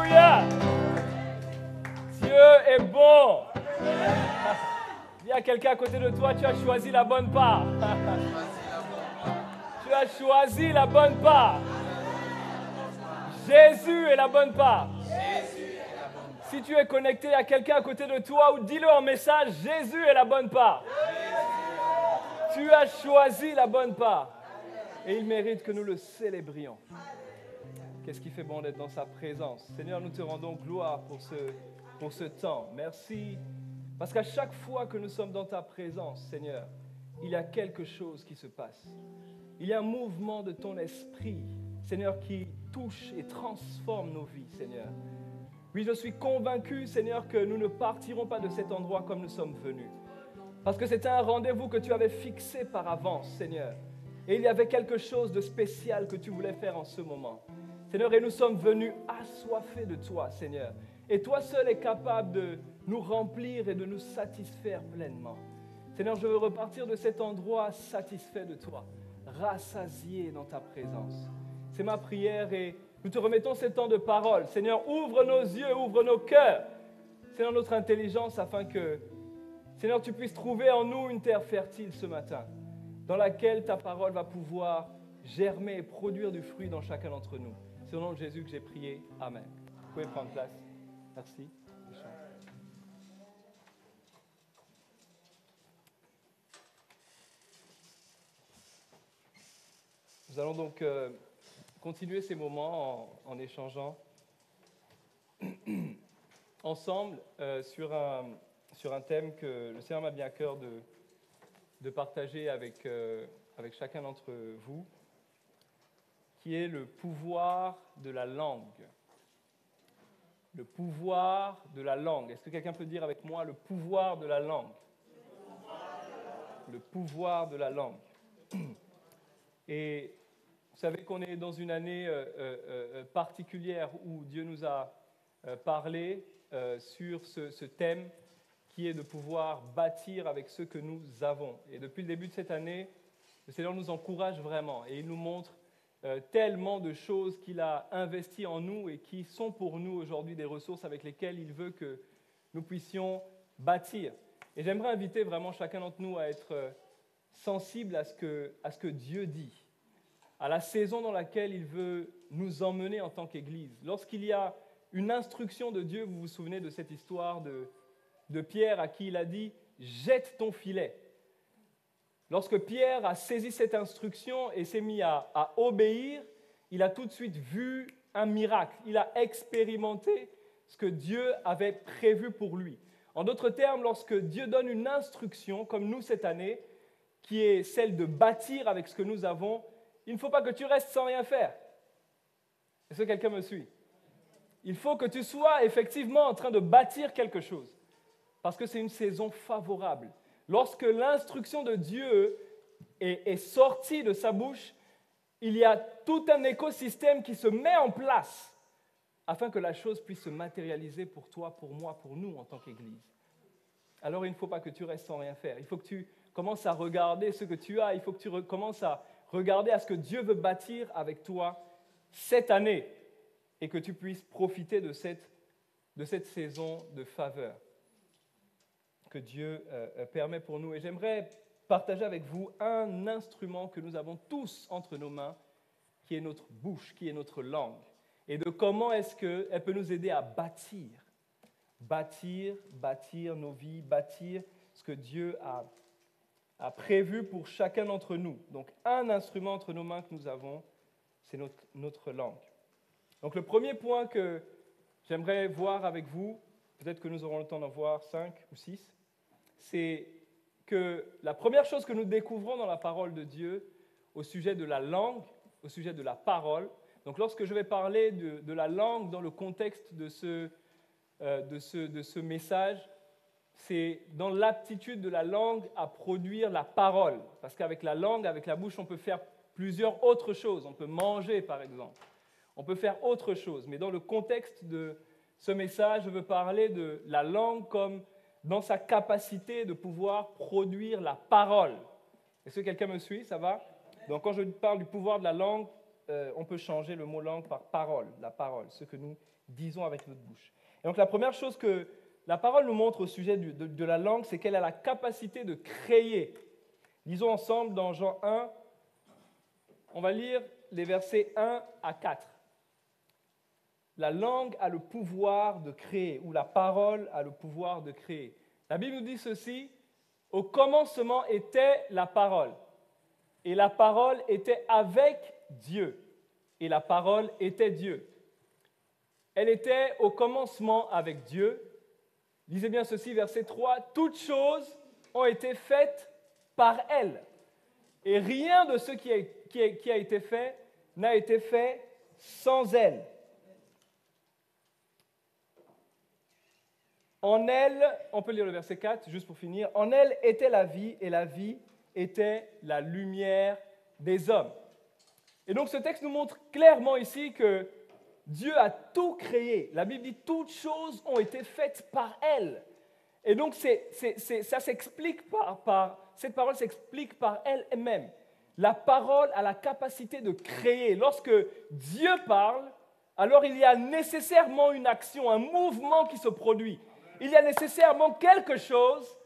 Alléluia. Dieu est bon. Dis à quelqu'un à côté de toi, tu as choisi la bonne part. Tu as choisi la bonne part. Jésus est la bonne part. Si tu es connecté à quelqu'un à côté de toi, ou dis-le en message, Jésus est la bonne part. Tu as choisi la bonne part. Et il mérite que nous le célébrions. Qu'est-ce qui fait bon d'être dans sa présence? Seigneur, nous te rendons gloire pour ce temps. Merci. Parce qu'à chaque fois que nous sommes dans ta présence, Seigneur, il y a quelque chose qui se passe. Il y a un mouvement de ton esprit, Seigneur, qui touche et transforme nos vies, Seigneur. Oui, je suis convaincu, Seigneur, que nous ne partirons pas de cet endroit comme nous sommes venus. Parce que c'était un rendez-vous que tu avais fixé par avance, Seigneur. Et il y avait quelque chose de spécial que tu voulais faire en ce moment. Seigneur, et nous sommes venus assoiffés de toi, Seigneur. Et toi seul es capable de nous remplir et de nous satisfaire pleinement. Seigneur, je veux repartir de cet endroit satisfait de toi, rassasié dans ta présence. C'est ma prière et nous te remettons ces temps de parole. Seigneur, ouvre nos yeux, ouvre nos cœurs. Seigneur, notre intelligence afin que, Seigneur, tu puisses trouver en nous une terre fertile ce matin, dans laquelle ta parole va pouvoir germer et produire du fruit dans chacun d'entre nous. C'est au nom de Jésus que j'ai prié. Amen. Vous pouvez prendre place. Merci. Nous allons donc continuer ces moments en échangeant ensemble sur un thème que le Seigneur m'a bien à cœur de partager avec chacun d'entre vous, qui est le pouvoir de la langue. Le pouvoir de la langue. Est-ce que quelqu'un peut dire avec moi le pouvoir de la langue? Le pouvoir de la langue. Et vous savez qu'on est dans une année particulière où Dieu nous a parlé sur ce thème qui est de pouvoir bâtir avec ce que nous avons. Et depuis le début de cette année, le Seigneur nous encourage vraiment et il nous montre tellement de choses qu'il a investies en nous et qui sont pour nous aujourd'hui des ressources avec lesquelles il veut que nous puissions bâtir. Et j'aimerais inviter vraiment chacun d'entre nous à être sensible à ce que Dieu dit, à la saison dans laquelle il veut nous emmener en tant qu'Église. Lorsqu'il y a une instruction de Dieu, vous vous souvenez de cette histoire de Pierre à qui il a dit « Jette ton filet ». Lorsque Pierre a saisi cette instruction et s'est mis à obéir, il a tout de suite vu un miracle. Il a expérimenté ce que Dieu avait prévu pour lui. En d'autres termes, lorsque Dieu donne une instruction, comme nous cette année, qui est celle de bâtir avec ce que nous avons, il ne faut pas que tu restes sans rien faire. Est-ce que quelqu'un me suit? Il faut que tu sois effectivement en train de bâtir quelque chose, parce que c'est une saison favorable. Lorsque l'instruction de Dieu est sortie de sa bouche, il y a tout un écosystème qui se met en place afin que la chose puisse se matérialiser pour toi, pour moi, pour nous en tant qu'Église. Alors il ne faut pas que tu restes sans rien faire. Il faut que tu commences à regarder ce que tu as. Il faut que tu commences à regarder à ce que Dieu veut bâtir avec toi cette année et que tu puisses profiter de cette saison de faveur que Dieu permet pour nous. Et j'aimerais partager avec vous un instrument que nous avons tous entre nos mains, qui est notre bouche, qui est notre langue, et de comment est-ce qu'elle peut nous aider à bâtir nos vies, bâtir ce que Dieu a prévu pour chacun d'entre nous. Donc, un instrument entre nos mains que nous avons, c'est notre langue. Donc, le premier point que j'aimerais voir avec vous, peut-être que nous aurons le temps d'en voir 5 ou 6, c'est que la première chose que nous découvrons dans la parole de Dieu au sujet de la langue, au sujet de la parole, donc lorsque je vais parler de la langue dans le contexte de ce message, c'est dans l'aptitude de la langue à produire la parole. Parce qu'avec la langue, avec la bouche, on peut faire plusieurs autres choses. On peut manger, par exemple. On peut faire autre chose. Mais dans le contexte de ce message, je veux parler de la langue comme dans sa capacité de pouvoir produire la parole. Est-ce que quelqu'un me suit? Ça va? Donc quand je parle du pouvoir de la langue, on peut changer le mot langue par parole, la parole, ce que nous disons avec notre bouche. Et donc la première chose que la parole nous montre au sujet de la langue, c'est qu'elle a la capacité de créer. Lisons ensemble dans Jean 1, on va lire les versets 1 à 4. La langue a le pouvoir de créer, ou la parole a le pouvoir de créer. La Bible nous dit ceci, au commencement était la parole, et la parole était avec Dieu, et la parole était Dieu. Elle était au commencement avec Dieu. Lisez bien ceci, verset 3, « Toutes choses ont été faites par elle, et rien de ce qui a été fait n'a été fait sans elle. En elle, on peut lire le verset 4, juste pour finir, « En elle était la vie, et la vie était la lumière des hommes. » Et donc ce texte nous montre clairement ici que Dieu a tout créé. La Bible dit « Toutes choses ont été faites par elle ». Et donc ça s'explique cette parole s'explique par elle-même. La parole a la capacité de créer. Lorsque Dieu parle, alors il y a nécessairement une action, un mouvement qui se produit. Il y a nécessairement quelque chose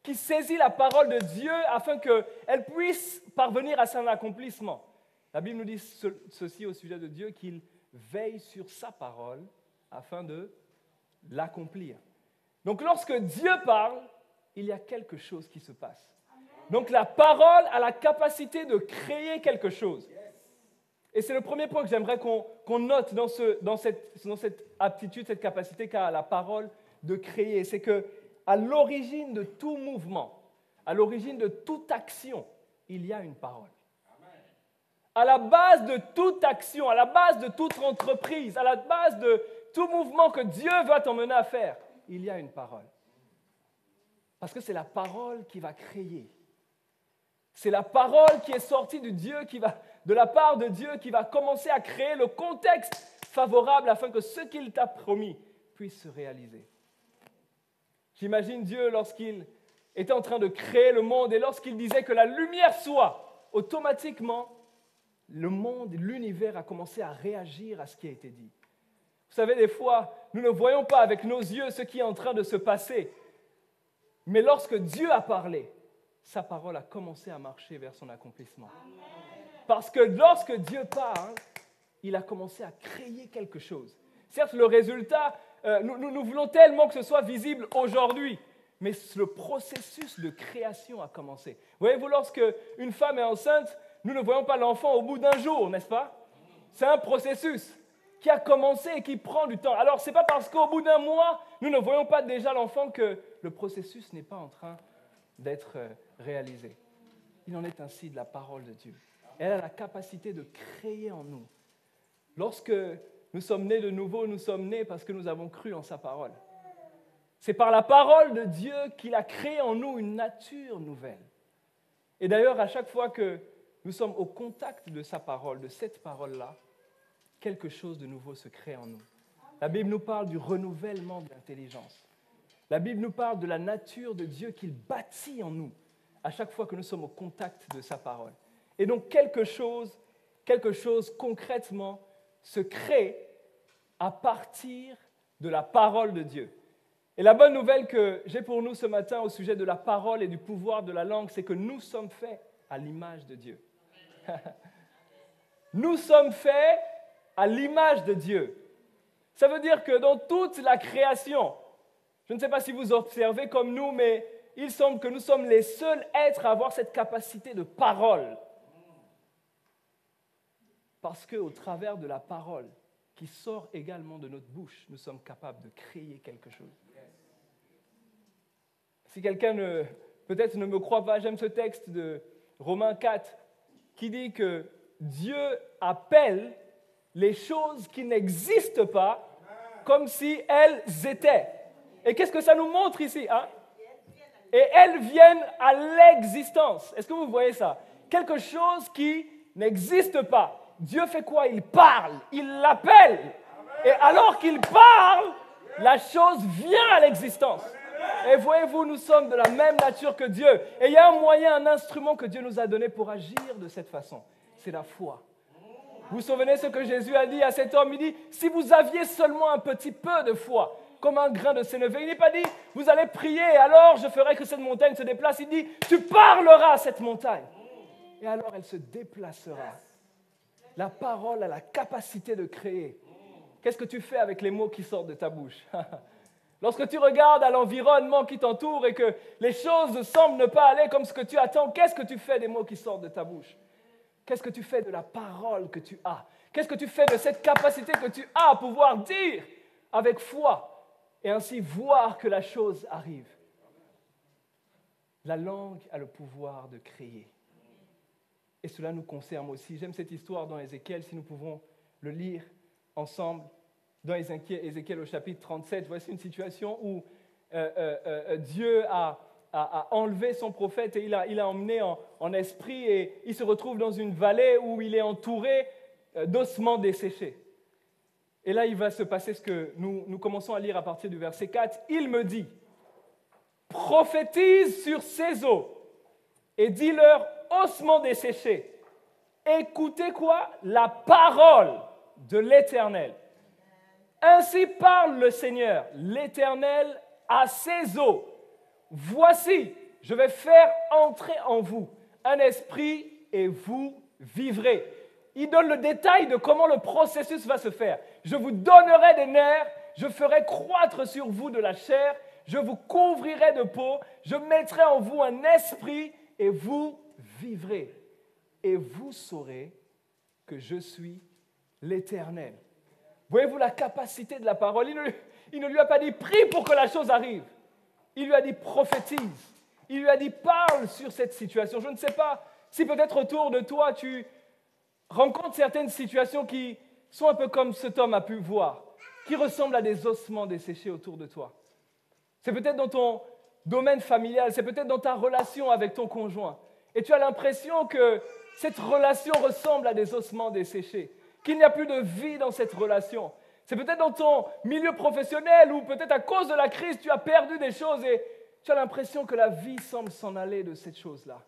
qui saisit la parole de Dieu afin qu'elle puisse parvenir à son accomplissement. La Bible nous dit ceci au sujet de Dieu, qu'il veille sur sa parole afin de l'accomplir. Donc lorsque Dieu parle, il y a quelque chose qui se passe. Donc la parole a la capacité de créer quelque chose. Et c'est le premier point que j'aimerais qu'on note dans cette aptitude, cette capacité qu'a la parole de créer. C'est qu'à l'origine de tout mouvement, à l'origine de toute action, il y a une parole. À la base de toute action, à la base de toute entreprise, à la base de tout mouvement que Dieu va t'emmener à faire, il y a une parole. Parce que c'est la parole qui va créer. C'est la parole qui est sortie de la part de Dieu qui va commencer à créer le contexte favorable afin que ce qu'il t'a promis puisse se réaliser. J'imagine Dieu lorsqu'il était en train de créer le monde et lorsqu'il disait que la lumière soit, automatiquement, le monde, l'univers a commencé à réagir à ce qui a été dit. Vous savez, des fois, nous ne voyons pas avec nos yeux ce qui est en train de se passer. Mais lorsque Dieu a parlé, sa parole a commencé à marcher vers son accomplissement. Parce que lorsque Dieu parle, il a commencé à créer quelque chose. Certes, le résultat, nous voulons tellement que ce soit visible aujourd'hui, mais le processus de création a commencé. Voyez-vous, lorsque une femme est enceinte, nous ne voyons pas l'enfant au bout d'un jour, n'est-ce pas? C'est un processus qui a commencé et qui prend du temps. Alors, ce n'est pas parce qu'au bout d'un mois, nous ne voyons pas déjà l'enfant que le processus n'est pas en train d'être réalisé. Il en est ainsi de la parole de Dieu. Elle a la capacité de créer en nous. Lorsque nous sommes nés de nouveau, nous sommes nés parce que nous avons cru en sa parole. C'est par la parole de Dieu qu'il a créé en nous une nature nouvelle. Et d'ailleurs, à chaque fois que nous sommes au contact de sa parole, de cette parole-là, quelque chose de nouveau se crée en nous. La Bible nous parle du renouvellement de l'intelligence. La Bible nous parle de la nature de Dieu qu'il bâtit en nous à chaque fois que nous sommes au contact de sa parole. Et donc quelque chose concrètement se crée à partir de la parole de Dieu. Et la bonne nouvelle que j'ai pour nous ce matin au sujet de la parole et du pouvoir de la langue, c'est que nous sommes faits à l'image de Dieu. Nous sommes faits à l'image de Dieu. Ça veut dire que dans toute la création, je ne sais pas si vous observez comme nous, mais il semble que nous sommes les seuls êtres à avoir cette capacité de parole. Parce qu'au travers de la parole qui sort également de notre bouche, nous sommes capables de créer quelque chose. Si quelqu'un peut-être ne me croit pas, j'aime ce texte de Romains 4 qui dit que Dieu appelle les choses qui n'existent pas comme si elles étaient. Et qu'est-ce que ça nous montre ici, hein? Et elles viennent à l'existence. Est-ce que vous voyez ça? Quelque chose qui n'existe pas. Dieu fait quoi? Il parle, il l'appelle. Et alors qu'il parle, la chose vient à l'existence. Et voyez-vous, nous sommes de la même nature que Dieu. Et il y a un moyen, un instrument que Dieu nous a donné pour agir de cette façon. C'est la foi. Vous vous souvenez ce que Jésus a dit à cet homme? Il dit, si vous aviez seulement un petit peu de foi, comme un grain de sénévé. Il n'est pas dit, vous allez prier, alors je ferai que cette montagne se déplace. Il dit, tu parleras à cette montagne. Et alors elle se déplacera. La parole a la capacité de créer. Qu'est-ce que tu fais avec les mots qui sortent de ta bouche? Lorsque tu regardes à l'environnement qui t'entoure et que les choses semblent ne pas aller comme ce que tu attends, qu'est-ce que tu fais des mots qui sortent de ta bouche? Qu'est-ce que tu fais de la parole que tu as? Qu'est-ce que tu fais de cette capacité que tu as à pouvoir dire avec foi et ainsi voir que la chose arrive? La langue a le pouvoir de créer. Et cela nous concerne aussi. J'aime cette histoire dans Ézéchiel, si nous pouvons le lire ensemble. Dans Ézéchiel au chapitre 37, voici une situation où Dieu a enlevé son prophète et il a emmené en esprit et il se retrouve dans une vallée où il est entouré d'ossements desséchés. Et là, il va se passer ce que nous commençons à lire à partir du verset 4. Il me dit, prophétise sur ces eaux et dis-leur, ossements desséchés, écoutez quoi? La parole de l'Éternel. Ainsi parle le Seigneur, l'Éternel, à ces eaux. Voici, je vais faire entrer en vous un esprit et vous vivrez. Il donne le détail de comment le processus va se faire. Je vous donnerai des nerfs, je ferai croître sur vous de la chair, je vous couvrirai de peau, je mettrai en vous un esprit et vous vivrez. Et vous saurez que je suis l'Éternel. Voyez-vous la capacité de la parole? Il ne lui a pas dit prie pour que la chose arrive. Il lui a dit prophétise. Il lui a dit parle sur cette situation. Je ne sais pas si peut-être autour de toi tu rencontres certaines situations qui sont un peu comme cet homme a pu voir, qui ressemblent à des ossements desséchés autour de toi. C'est peut-être dans ton domaine familial, c'est peut-être dans ta relation avec ton conjoint. Et tu as l'impression que cette relation ressemble à des ossements desséchés, qu'il n'y a plus de vie dans cette relation. C'est peut-être dans ton milieu professionnel ou peut-être à cause de la crise, tu as perdu des choses et tu as l'impression que la vie semble s'en aller de cette chose-là.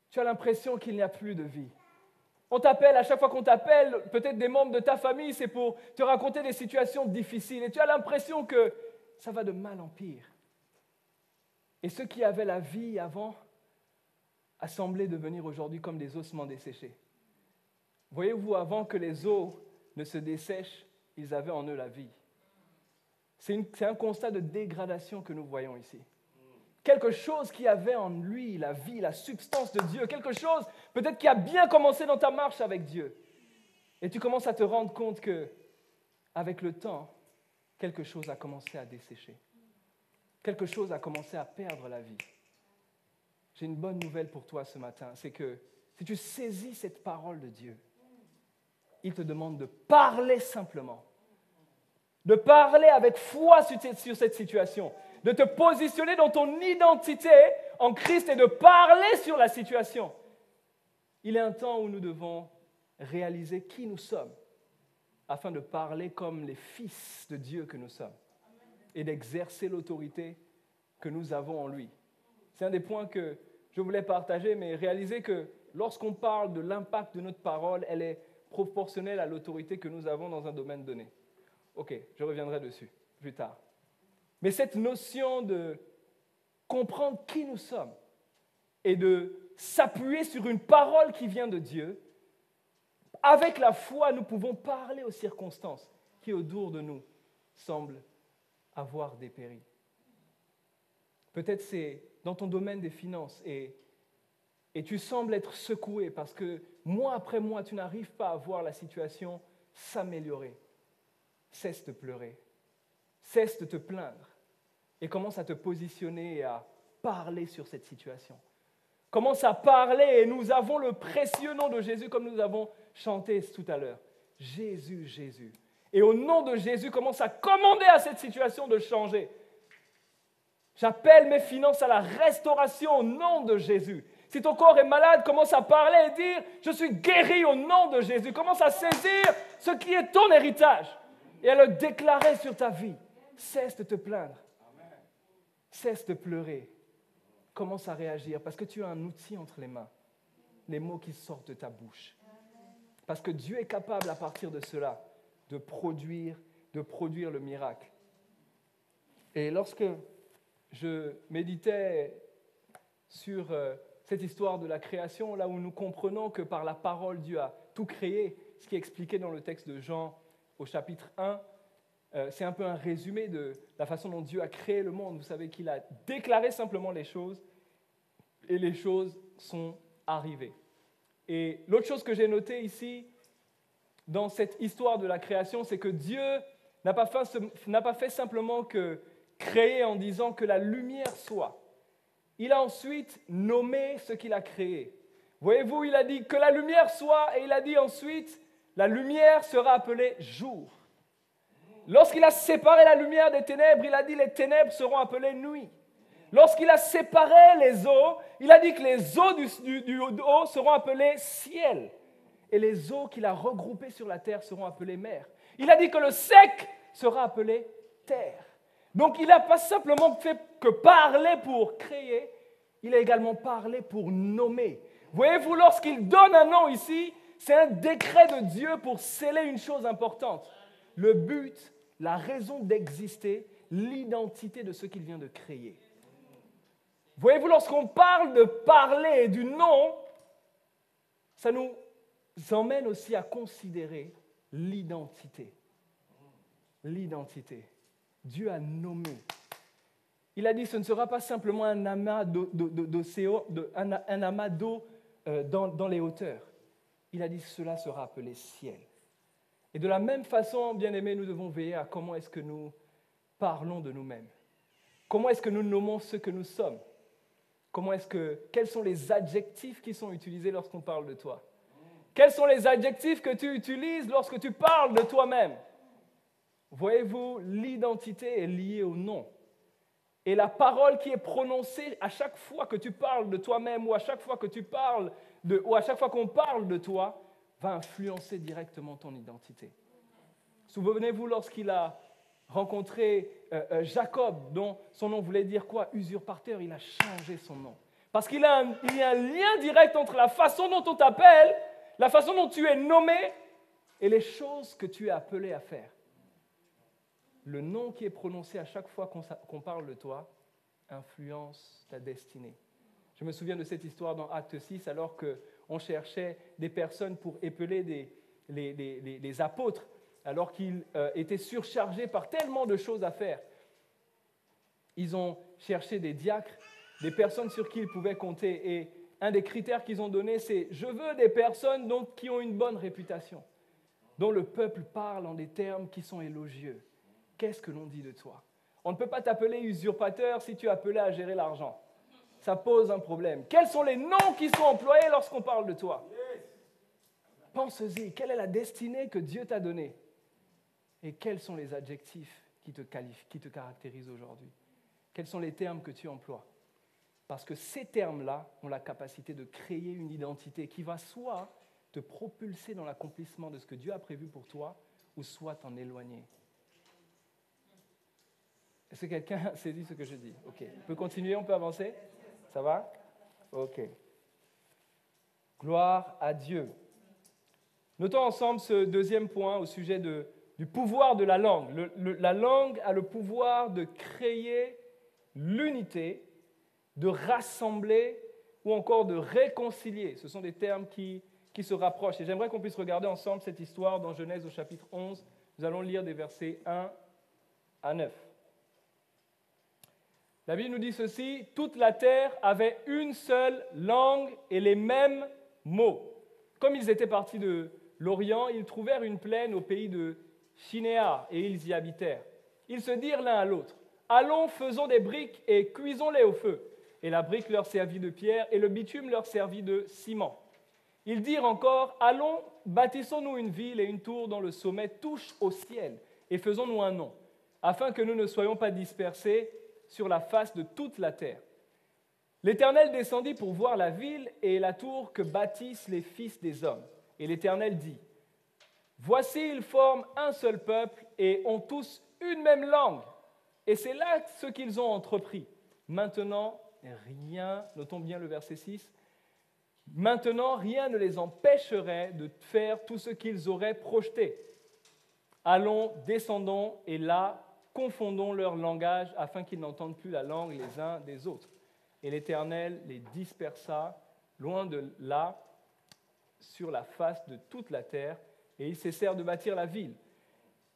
Tu as l'impression qu'il n'y a plus de vie. On t'appelle, à chaque fois qu'on t'appelle, peut-être des membres de ta famille, c'est pour te raconter des situations difficiles. Et tu as l'impression que ça va de mal en pire. Et ceux qui avaient la vie avant a semblé devenir aujourd'hui comme des ossements desséchés. Voyez-vous, avant que les eaux ne se dessèchent, ils avaient en eux la vie. C'est un constat de dégradation que nous voyons ici. Quelque chose qui avait en lui la vie, la substance de Dieu, quelque chose peut-être qui a bien commencé dans ta marche avec Dieu. Et tu commences à te rendre compte que, avec le temps, quelque chose a commencé à dessécher. Quelque chose a commencé à perdre la vie. J'ai une bonne nouvelle pour toi ce matin, c'est que si tu saisis cette parole de Dieu, il te demande de parler simplement, de parler avec foi sur cette situation, de te positionner dans ton identité en Christ et de parler sur la situation. Il est un temps où nous devons réaliser qui nous sommes afin de parler comme les fils de Dieu que nous sommes et d'exercer l'autorité que nous avons en lui. C'est un des points que je voulais partager, mais réaliser que lorsqu'on parle de l'impact de notre parole, elle est proportionnelle à l'autorité que nous avons dans un domaine donné. Ok, je reviendrai dessus plus tard. Mais cette notion de comprendre qui nous sommes et de s'appuyer sur une parole qui vient de Dieu, avec la foi, nous pouvons parler aux circonstances qui autour de nous semblent avoir dépéri. Peut-être c'est dans ton domaine des finances et tu sembles être secoué parce que mois après mois, tu n'arrives pas à voir la situation s'améliorer. Cesse de pleurer, cesse de te plaindre et commence à te positionner et à parler sur cette situation. Commence à parler et nous avons le précieux nom de Jésus comme nous avons chanté tout à l'heure. Jésus, Jésus. Et au nom de Jésus, commence à commander à cette situation de changer. J'appelle mes finances à la restauration au nom de Jésus. Si ton corps est malade, commence à parler et dire « Je suis guéri au nom de Jésus ». Commence à saisir ce qui est ton héritage et à le déclarer sur ta vie. Cesse de te plaindre. Cesse de pleurer. Commence à réagir parce que tu as un outil entre les mains. Les mots qui sortent de ta bouche. Parce que Dieu est capable, à partir de cela, de produire le miracle. Et lorsque je méditais sur cette histoire de la création, là où nous comprenons que par la parole, Dieu a tout créé, ce qui est expliqué dans le texte de Jean au chapitre 1, c'est un peu un résumé de la façon dont Dieu a créé le monde. Vous savez qu'il a déclaré simplement les choses, et les choses sont arrivées. Et l'autre chose que j'ai notée ici, dans cette histoire de la création, c'est que Dieu n'a pas fait simplement que créer en disant que la lumière soit. Il a ensuite nommé ce qu'il a créé. Voyez-vous, il a dit que la lumière soit, et il a dit ensuite, la lumière sera appelée jour. Lorsqu'il a séparé la lumière des ténèbres, il a dit les ténèbres seront appelées nuit. Lorsqu'il a séparé les eaux, il a dit que les eaux du haut seront appelées ciel. Et les eaux qu'il a regroupées sur la terre seront appelées mer. Il a dit que le sec sera appelé terre. Donc il n'a pas simplement fait que parler pour créer, il a également parlé pour nommer. Voyez-vous, lorsqu'il donne un nom ici, c'est un décret de Dieu pour sceller une chose importante. Le but, la raison d'exister, l'identité de ce qu'il vient de créer. Voyez-vous, lorsqu'on parle de parler et du nom, ça nous emmène aussi à considérer l'identité. L'identité. Dieu a nommé. Il a dit ce ne sera pas simplement un amas d'eau dans les hauteurs. Il a dit cela sera appelé ciel. Et de la même façon, bien-aimés, nous devons veiller à comment est-ce que nous parlons de nous-mêmes. Comment est-ce que nous nommons ce que nous sommes. Quels sont les adjectifs qui sont utilisés lorsqu'on parle de toi? Quels sont les adjectifs que tu utilises lorsque tu parles de toi-même? Voyez-vous, l'identité est liée au nom. Et la parole qui est prononcée à chaque fois que tu parles de toi-même ou à chaque fois qu'on parle de toi va influencer directement ton identité. Souvenez-vous lorsqu'il a rencontré Jacob, dont son nom voulait dire quoi? Usurpateur, il a changé son nom. Parce qu'il y a un lien direct entre la façon dont on t'appelle, la façon dont tu es nommé et les choses que tu es appelé à faire. Le nom qui est prononcé à chaque fois qu'on parle de toi influence ta destinée. Je me souviens de cette histoire dans Acte 6, alors qu'on cherchait des personnes pour épeler les apôtres, alors qu'ils étaient surchargés par tellement de choses à faire. Ils ont cherché des diacres, des personnes sur qui ils pouvaient compter. Et un des critères qu'ils ont donné, c'est « Je veux des personnes qui ont une bonne réputation, dont le peuple parle en des termes qui sont élogieux. » Qu'est-ce que l'on dit de toi? On ne peut pas t'appeler usurpateur si tu es appelé à gérer l'argent. Ça pose un problème. Quels sont les noms qui sont employés lorsqu'on parle de toi? Pense-y, quelle est la destinée que Dieu t'a donnée? Et quels sont les adjectifs qui te caractérisent aujourd'hui? Quels sont les termes que tu emploies? Parce que ces termes-là ont la capacité de créer une identité qui va soit te propulser dans l'accomplissement de ce que Dieu a prévu pour toi, ou soit t'en éloigner. Est-ce que quelqu'un saisit ce que je dis? Ok. On peut continuer, on peut avancer? Ça va? Ok. Gloire à Dieu. Notons ensemble ce deuxième point au sujet du pouvoir de la langue. La langue a le pouvoir de créer l'unité, de rassembler ou encore de réconcilier. Ce sont des termes qui se rapprochent. Et j'aimerais qu'on puisse regarder ensemble cette histoire dans Genèse au chapitre 11. Nous allons lire des versets 1 à 9. La Bible nous dit ceci: toute la terre avait une seule langue et les mêmes mots. Comme ils étaient partis de l'Orient, ils trouvèrent une plaine au pays de Shinéar et ils y habitèrent. Ils se dirent l'un à l'autre: allons, faisons des briques et cuisons-les au feu. Et la brique leur servit de pierre et le bitume leur servit de ciment. Ils dirent encore: allons, bâtissons-nous une ville et une tour dont le sommet touche au ciel et faisons-nous un nom, afin que nous ne soyons pas dispersés sur la face de toute la terre. L'Éternel descendit pour voir la ville et la tour que bâtissent les fils des hommes. Et l'Éternel dit: voici, ils forment un seul peuple et ont tous une même langue. Et c'est là ce qu'ils ont entrepris. Maintenant, rien, notons bien le verset 6, Maintenant, rien ne les empêcherait de faire tout ce qu'ils auraient projeté. Allons, descendons, et là, confondons leur langage afin qu'ils n'entendent plus la langue les uns des autres. Et l'Éternel les dispersa loin de là, sur la face de toute la terre, et ils cessèrent de bâtir la ville.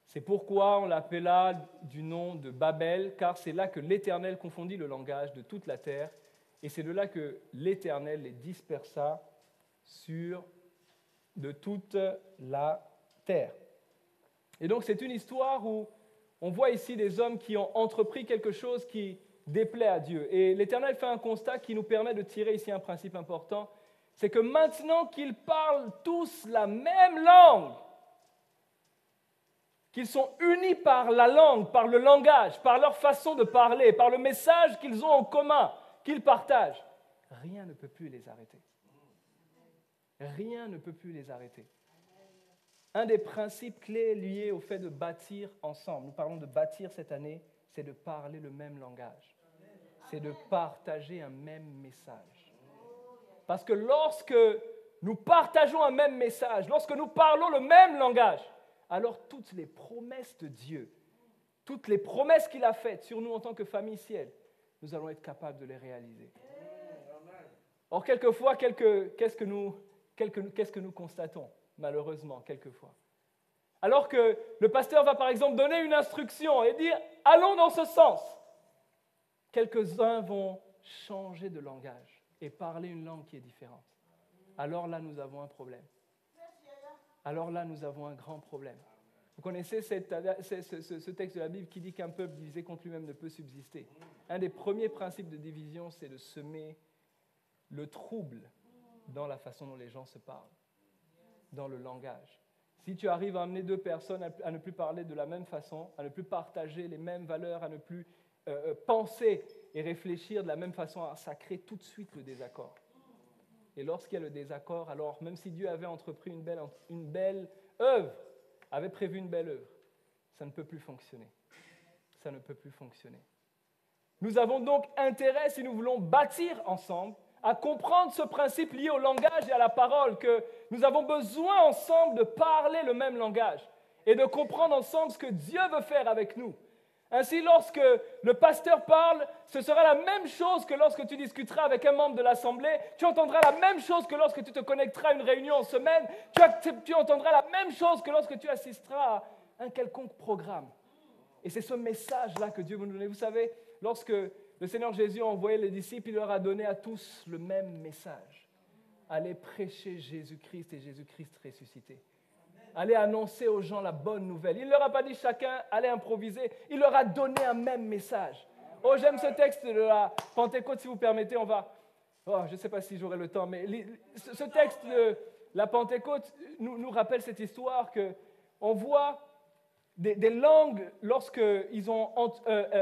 C'est pourquoi on l'appela du nom de Babel, car c'est là que l'Éternel confondit le langage de toute la terre, et c'est de là que l'Éternel les dispersa de toute la terre. Et donc c'est une histoire où on voit ici des hommes qui ont entrepris quelque chose qui déplaît à Dieu. Et l'Éternel fait un constat qui nous permet de tirer ici un principe important, c'est que maintenant qu'ils parlent tous la même langue, qu'ils sont unis par la langue, par le langage, par leur façon de parler, par le message qu'ils ont en commun, qu'ils partagent, rien ne peut plus les arrêter. Rien ne peut plus les arrêter. Un des principes clés liés au fait de bâtir ensemble, nous parlons de bâtir cette année, c'est de parler le même langage. C'est de partager un même message. Parce que lorsque nous partageons un même message, lorsque nous parlons le même langage, alors toutes les promesses de Dieu, toutes les promesses qu'il a faites sur nous en tant que famille ciel, nous allons être capables de les réaliser. Or, quelquefois, qu'est-ce que nous constatons, malheureusement, quelquefois? Alors que le pasteur va, par exemple, donner une instruction et dire « allons dans ce sens », quelques-uns vont changer de langage et parler une langue qui est différente. Alors là, nous avons un problème. Alors là, nous avons un grand problème. Vous connaissez ce texte de la Bible qui dit qu'un peuple divisé contre lui-même ne peut subsister. Un des premiers principes de division, c'est de semer le trouble dans la façon dont les gens se parlent, dans le langage. Si tu arrives à amener deux personnes à ne plus parler de la même façon, à ne plus partager les mêmes valeurs, à ne plus penser et réfléchir de la même façon, ça crée tout de suite le désaccord. Et lorsqu'il y a le désaccord, alors même si Dieu avait entrepris une belle œuvre, avait prévu une belle œuvre, ça ne peut plus fonctionner. Ça ne peut plus fonctionner. Nous avons donc intérêt, si nous voulons bâtir ensemble, à comprendre ce principe lié au langage et à la parole, que nous avons besoin ensemble de parler le même langage et de comprendre ensemble ce que Dieu veut faire avec nous. Ainsi, lorsque le pasteur parle, ce sera la même chose que lorsque tu discuteras avec un membre de l'Assemblée. Tu entendras la même chose que lorsque tu te connecteras à une réunion en semaine. Tu entendras la même chose que lorsque tu assisteras à un quelconque programme. Et c'est ce message-là que Dieu veut nous donner. Vous savez, lorsque le Seigneur Jésus a envoyé les disciples, il leur a donné à tous le même message. Allez prêcher Jésus-Christ et Jésus-Christ ressuscité. Allez annoncer aux gens la bonne nouvelle. Il ne leur a pas dit chacun allez improviser. Il leur a donné un même message. Oh, j'aime ce texte de la Pentecôte, si vous permettez, on va... Oh, je ne sais pas si j'aurai le temps, mais ce texte de la Pentecôte nous rappelle cette histoire qu'on voit des langues, lorsqu'ils ont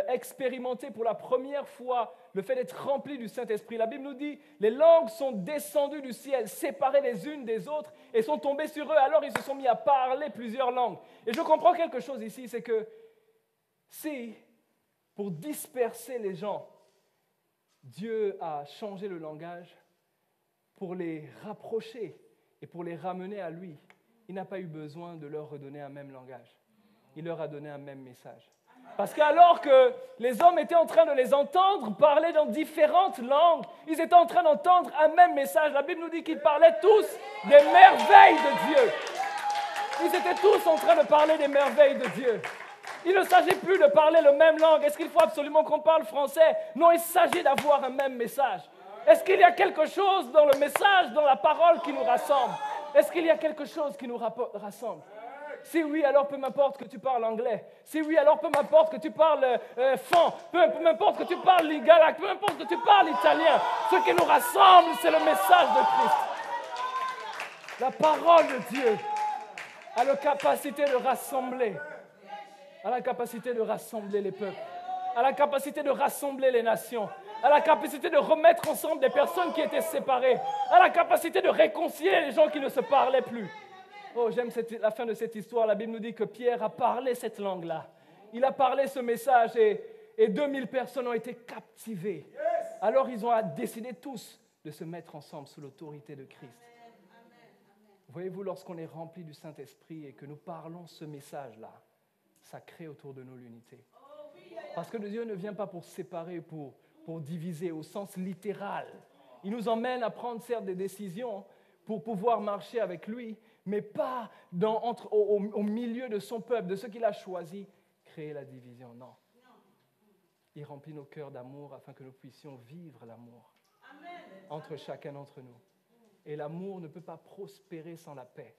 expérimenté pour la première fois le fait d'être remplis du Saint-Esprit. La Bible nous dit, les langues sont descendues du ciel, séparées les unes des autres, et sont tombées sur eux. Alors ils se sont mis à parler plusieurs langues. Et je comprends quelque chose ici, c'est que si, pour disperser les gens, Dieu a changé le langage pour les rapprocher et pour les ramener à lui, il n'a pas eu besoin de leur redonner un même langage. Il leur a donné un même message. Parce qu'alors que les hommes étaient en train de les entendre parler dans différentes langues, ils étaient en train d'entendre un même message. La Bible nous dit qu'ils parlaient tous des merveilles de Dieu. Ils étaient tous en train de parler des merveilles de Dieu. Il ne s'agit plus de parler la même langue. Est-ce qu'il faut absolument qu'on parle français? Non, il s'agit d'avoir un même message. Est-ce qu'il y a quelque chose dans le message, dans la parole qui nous rassemble? Est-ce qu'il y a quelque chose qui nous rassemble? Si oui, alors peu m'importe que tu parles anglais. Si oui, alors peu m'importe que tu parles fan. Peu m'importe que tu parles lingala. Peu importe que tu parles italien. Ce qui nous rassemble, c'est le message de Christ. La parole de Dieu a la capacité de rassembler. A la capacité de rassembler les peuples. A la capacité de rassembler les nations. A la capacité de remettre ensemble des personnes qui étaient séparées. A la capacité de réconcilier les gens qui ne se parlaient plus. Oh, j'aime la fin de cette histoire. La Bible nous dit que Pierre a parlé cette langue-là. Il a parlé ce message et 2000 personnes ont été captivées. Alors ils ont décidé tous de se mettre ensemble sous l'autorité de Christ. Voyez-vous, lorsqu'on est rempli du Saint-Esprit et que nous parlons ce message-là, ça crée autour de nous l'unité. Parce que Dieu ne vient pas pour séparer, pour diviser au sens littéral. Il nous emmène à prendre certes des décisions pour pouvoir marcher avec lui, mais pas au milieu de son peuple, de ceux qu'il a choisi, créer la division. Non. Il remplit nos cœurs d'amour afin que nous puissions vivre l'amour entre chacun d'entre nous. Et l'amour ne peut pas prospérer sans la paix.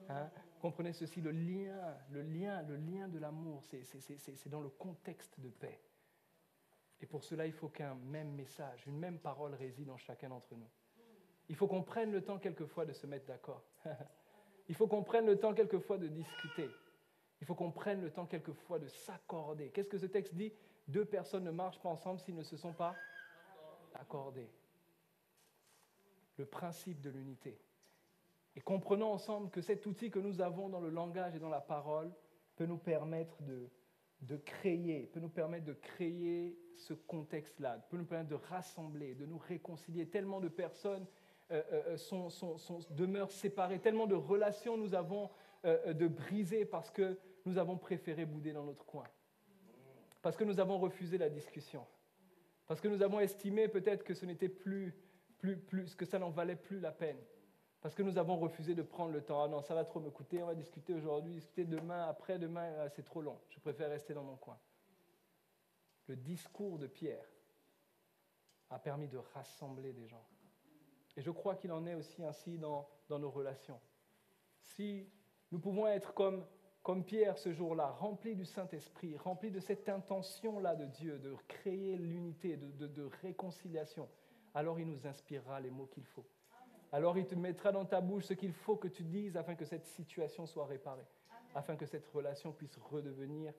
Hein? Comprenez ceci, le lien de l'amour, c'est dans le contexte de paix. Et pour cela, il faut qu'un même message, une même parole réside en chacun d'entre nous. Il faut qu'on prenne le temps quelquefois de se mettre d'accord. Il faut qu'on prenne le temps quelquefois de discuter. Il faut qu'on prenne le temps quelquefois de s'accorder. Qu'est-ce que ce texte dit? 2 personnes ne marchent pas ensemble s'ils ne se sont pas accordés. Le principe de l'unité. Et comprenons ensemble que cet outil que nous avons dans le langage et dans la parole peut nous permettre de créer ce contexte-là, peut nous permettre de rassembler, de nous réconcilier. Tellement de personnes demeurent séparées, tellement de relations nous avons de brisées parce que nous avons préféré bouder dans notre coin, parce que nous avons refusé la discussion, parce que nous avons estimé peut-être que ce n'était plus que ça n'en valait plus la peine. Parce que nous avons refusé de prendre le temps. Ah non, ça va trop me coûter, on va discuter aujourd'hui, discuter demain, après-demain, c'est trop long. Je préfère rester dans mon coin. Le discours de Pierre a permis de rassembler des gens. Et je crois qu'il en est aussi ainsi dans nos relations. Si nous pouvons être comme Pierre ce jour-là, remplis du Saint-Esprit, remplis de cette intention-là de Dieu, de créer l'unité, de réconciliation, alors il nous inspirera les mots qu'il faut. Alors il te mettra dans ta bouche ce qu'il faut que tu dises afin que cette situation soit réparée, afin que cette relation puisse redevenir,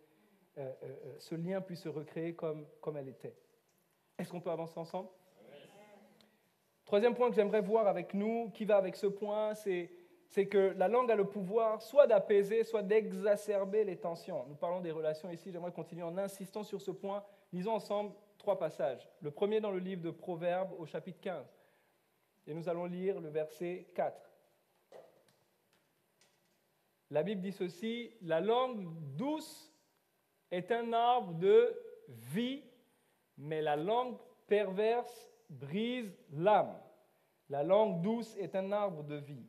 ce lien puisse se recréer comme elle était. Est-ce qu'on peut avancer ensemble? Troisième point que j'aimerais voir avec nous, qui va avec ce point, c'est que la langue a le pouvoir soit d'apaiser, soit d'exacerber les tensions. Nous parlons des relations ici, j'aimerais continuer en insistant sur ce point. Lisons ensemble 3 passages. Le premier dans le livre de Proverbes au chapitre 15. Et nous allons lire le verset 4. La Bible dit ceci: la langue douce est un arbre de vie, mais la langue perverse brise l'âme. La langue douce est un arbre de vie.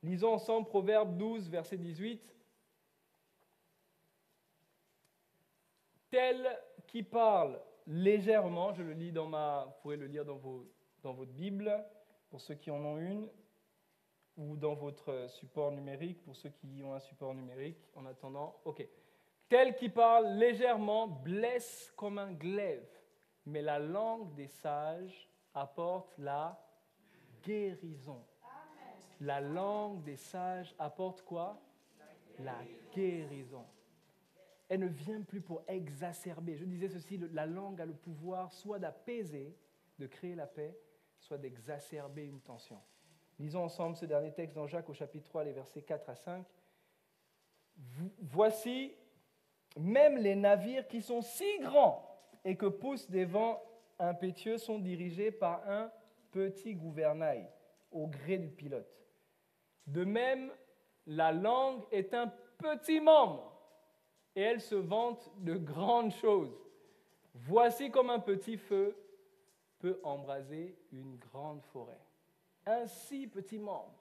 Lisons ensemble Proverbe 12, verset 18. Tel qui parle légèrement, je le lis vous pourrez le lire dans votre Bible, pour ceux qui en ont une, ou dans votre support numérique, pour ceux qui ont un support numérique, en attendant. OK. Tel qui parle légèrement blesse comme un glaive, mais la langue des sages apporte la guérison. Amen. La langue des sages apporte quoi? La guérison. Elle ne vient plus pour exacerber. Je disais ceci, la langue a le pouvoir soit d'apaiser, de créer la paix, soit d'exacerber une tension. Lisons ensemble ce dernier texte dans Jacques au chapitre 3, les versets 4 à 5. Voici, même les navires qui sont si grands et que poussent des vents impétueux sont dirigés par un petit gouvernail au gré du pilote. De même, la langue est un petit membre et elle se vante de grandes choses. Voici comme un petit feu peut embraser une grande forêt. Un si petit membre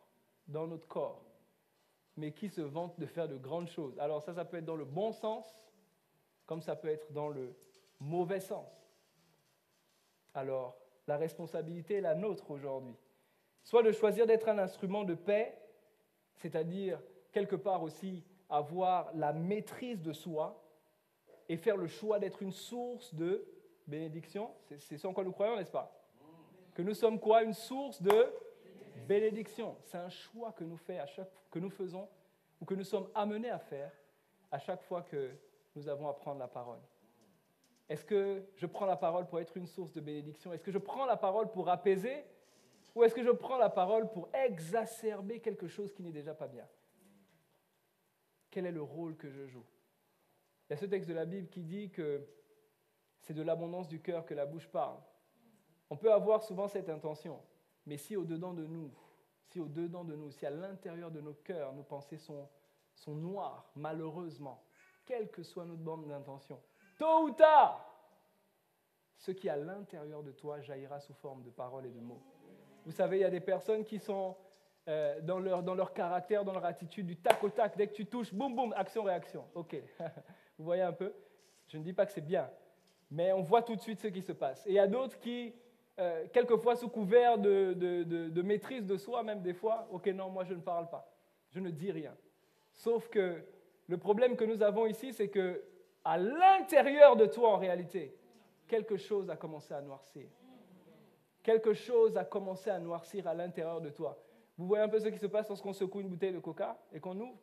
dans notre corps, mais qui se vante de faire de grandes choses. Alors ça peut être dans le bon sens, comme ça peut être dans le mauvais sens. Alors, la responsabilité est la nôtre aujourd'hui. Soit de choisir d'être un instrument de paix, c'est-à-dire quelque part aussi avoir la maîtrise de soi et faire le choix d'être une source de bénédiction. C'est ce en quoi nous croyons, n'est-ce pas? Que nous sommes quoi? Une source de bénédiction. C'est un choix que nous faisons ou que nous sommes amenés à faire à chaque fois que nous avons à prendre la parole. Est-ce que je prends la parole pour être une source de bénédiction? Est-ce que je prends la parole pour apaiser? Ou est-ce que je prends la parole pour exacerber quelque chose qui n'est déjà pas bien? Quel est le rôle que je joue? Il y a ce texte de la Bible qui dit que c'est de l'abondance du cœur que la bouche parle. On peut avoir souvent cette intention, mais si au-dedans de nous, si à l'intérieur de nos cœurs, nos pensées sont noires, malheureusement, quelle que soit notre bande d'intention, tôt ou tard, ce qui est à l'intérieur de toi jaillira sous forme de paroles et de mots. Vous savez, il y a des personnes qui sont dans leur caractère, dans leur attitude, du tac au tac. Dès que tu touches, boum, boum, action-réaction. OK. Vous voyez un peu? Je ne dis pas que c'est bien, mais on voit tout de suite ce qui se passe. Et il y a d'autres qui, quelquefois sous couvert de maîtrise de soi, même des fois, OK, non, moi je ne parle pas. Je ne dis rien. Sauf que le problème que nous avons ici, c'est que à l'intérieur de toi, en réalité, quelque chose a commencé à noircir. Quelque chose a commencé à noircir à l'intérieur de toi. Vous voyez un peu ce qui se passe lorsqu'on secoue une bouteille de coca et qu'on ouvre?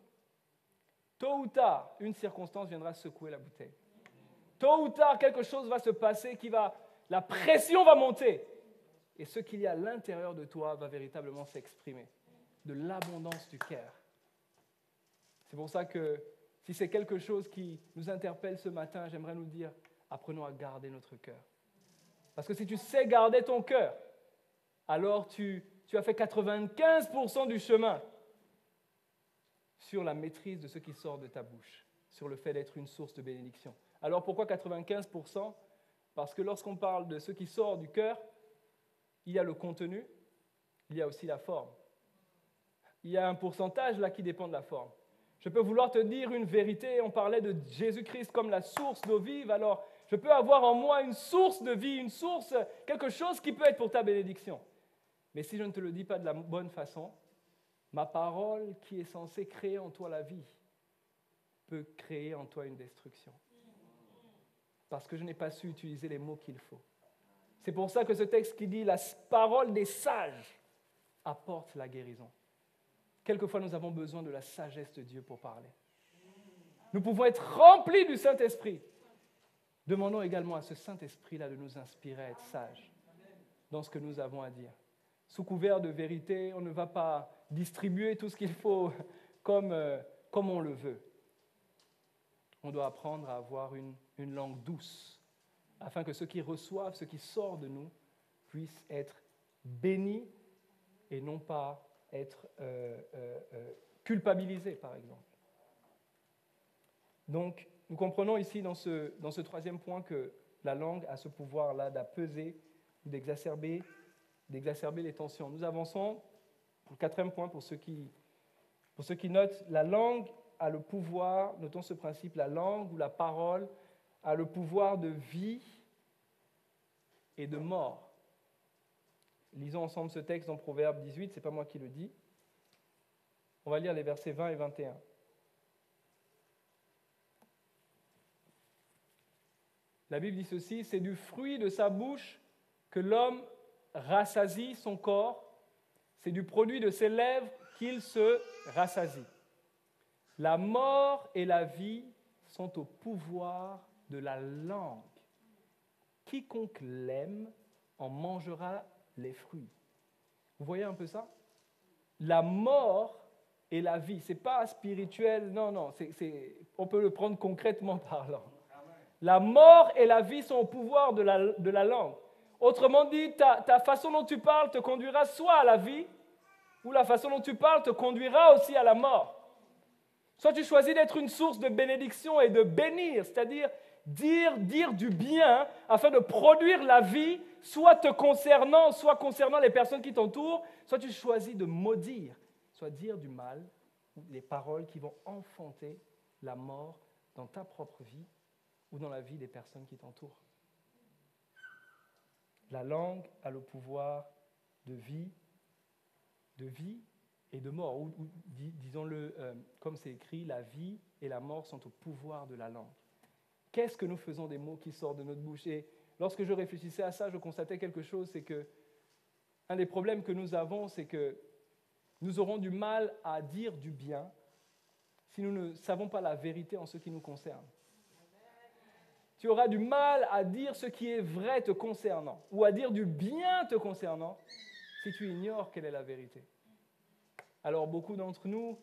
Tôt ou tard, une circonstance viendra secouer la bouteille. Tôt ou tard, quelque chose va se passer la pression va monter. Et ce qu'il y a à l'intérieur de toi va véritablement s'exprimer. De l'abondance du cœur. C'est pour ça que si c'est quelque chose qui nous interpelle ce matin, j'aimerais nous dire, apprenons à garder notre cœur. Parce que si tu sais garder ton cœur, alors tu as fait 95% du chemin sur la maîtrise de ce qui sort de ta bouche, sur le fait d'être une source de bénédiction. Alors pourquoi 95%? Parce que lorsqu'on parle de ce qui sort du cœur, il y a le contenu, il y a aussi la forme. Il y a un pourcentage là qui dépend de la forme. Je peux vouloir te dire une vérité, on parlait de Jésus-Christ comme la source d'eau vive, alors je peux avoir en moi une source de vie, une source, quelque chose qui peut être pour ta bénédiction. Mais si je ne te le dis pas de la bonne façon, ma parole qui est censée créer en toi la vie peut créer en toi une destruction. Parce que je n'ai pas su utiliser les mots qu'il faut. C'est pour ça que ce texte qui dit « la parole des sages apporte la guérison ». Quelquefois, nous avons besoin de la sagesse de Dieu pour parler. Nous pouvons être remplis du Saint-Esprit. Demandons également à ce Saint-Esprit-là de nous inspirer à être sages dans ce que nous avons à dire. Sous couvert de vérité, on ne va pas distribuer tout ce qu'il faut comme on le veut. On doit apprendre à avoir une langue douce, afin que ceux qui reçoivent, ce qui sort de nous, puissent être bénis et non pas être culpabilisés, par exemple. Donc, nous comprenons ici dans ce troisième point que la langue a ce pouvoir-là d'apaiser ou d'exacerber les tensions. Nous avançons au quatrième point pour ceux qui notent. La langue a le pouvoir, notons ce principe, la langue ou la parole a le pouvoir de vie et de mort. Lisons ensemble ce texte dans Proverbe 18, ce n'est pas moi qui le dis. On va lire les versets 20 et 21. La Bible dit ceci, « C'est du fruit de sa bouche que l'homme rassasie son corps, c'est du produit de ses lèvres qu'il se rassasie. La mort et la vie sont au pouvoir de la langue. Quiconque l'aime en mangera les fruits. » Vous voyez un peu ça? La mort et la vie, ce n'est pas spirituel, non, on peut le prendre concrètement parlant. La mort et la vie sont au pouvoir de la langue. Autrement dit, ta façon dont tu parles te conduira soit à la vie, ou la façon dont tu parles te conduira aussi à la mort. Soit tu choisis d'être une source de bénédiction et de bénir, c'est-à-dire dire du bien afin de produire la vie, soit te concernant, soit concernant les personnes qui t'entourent, soit tu choisis de maudire, soit dire du mal, les paroles qui vont enfanter la mort dans ta propre vie ou dans la vie des personnes qui t'entourent. La langue a le pouvoir de vie et de mort. Ou disons-le comme c'est écrit, la vie et la mort sont au pouvoir de la langue. Qu'est-ce que nous faisons des mots qui sortent de notre bouche? Et lorsque je réfléchissais à ça, je constatais quelque chose, c'est que un des problèmes que nous avons, c'est que nous aurons du mal à dire du bien si nous ne savons pas la vérité en ce qui nous concerne. Tu auras du mal à dire ce qui est vrai te concernant ou à dire du bien te concernant si tu ignores quelle est la vérité. Alors beaucoup d'entre nous,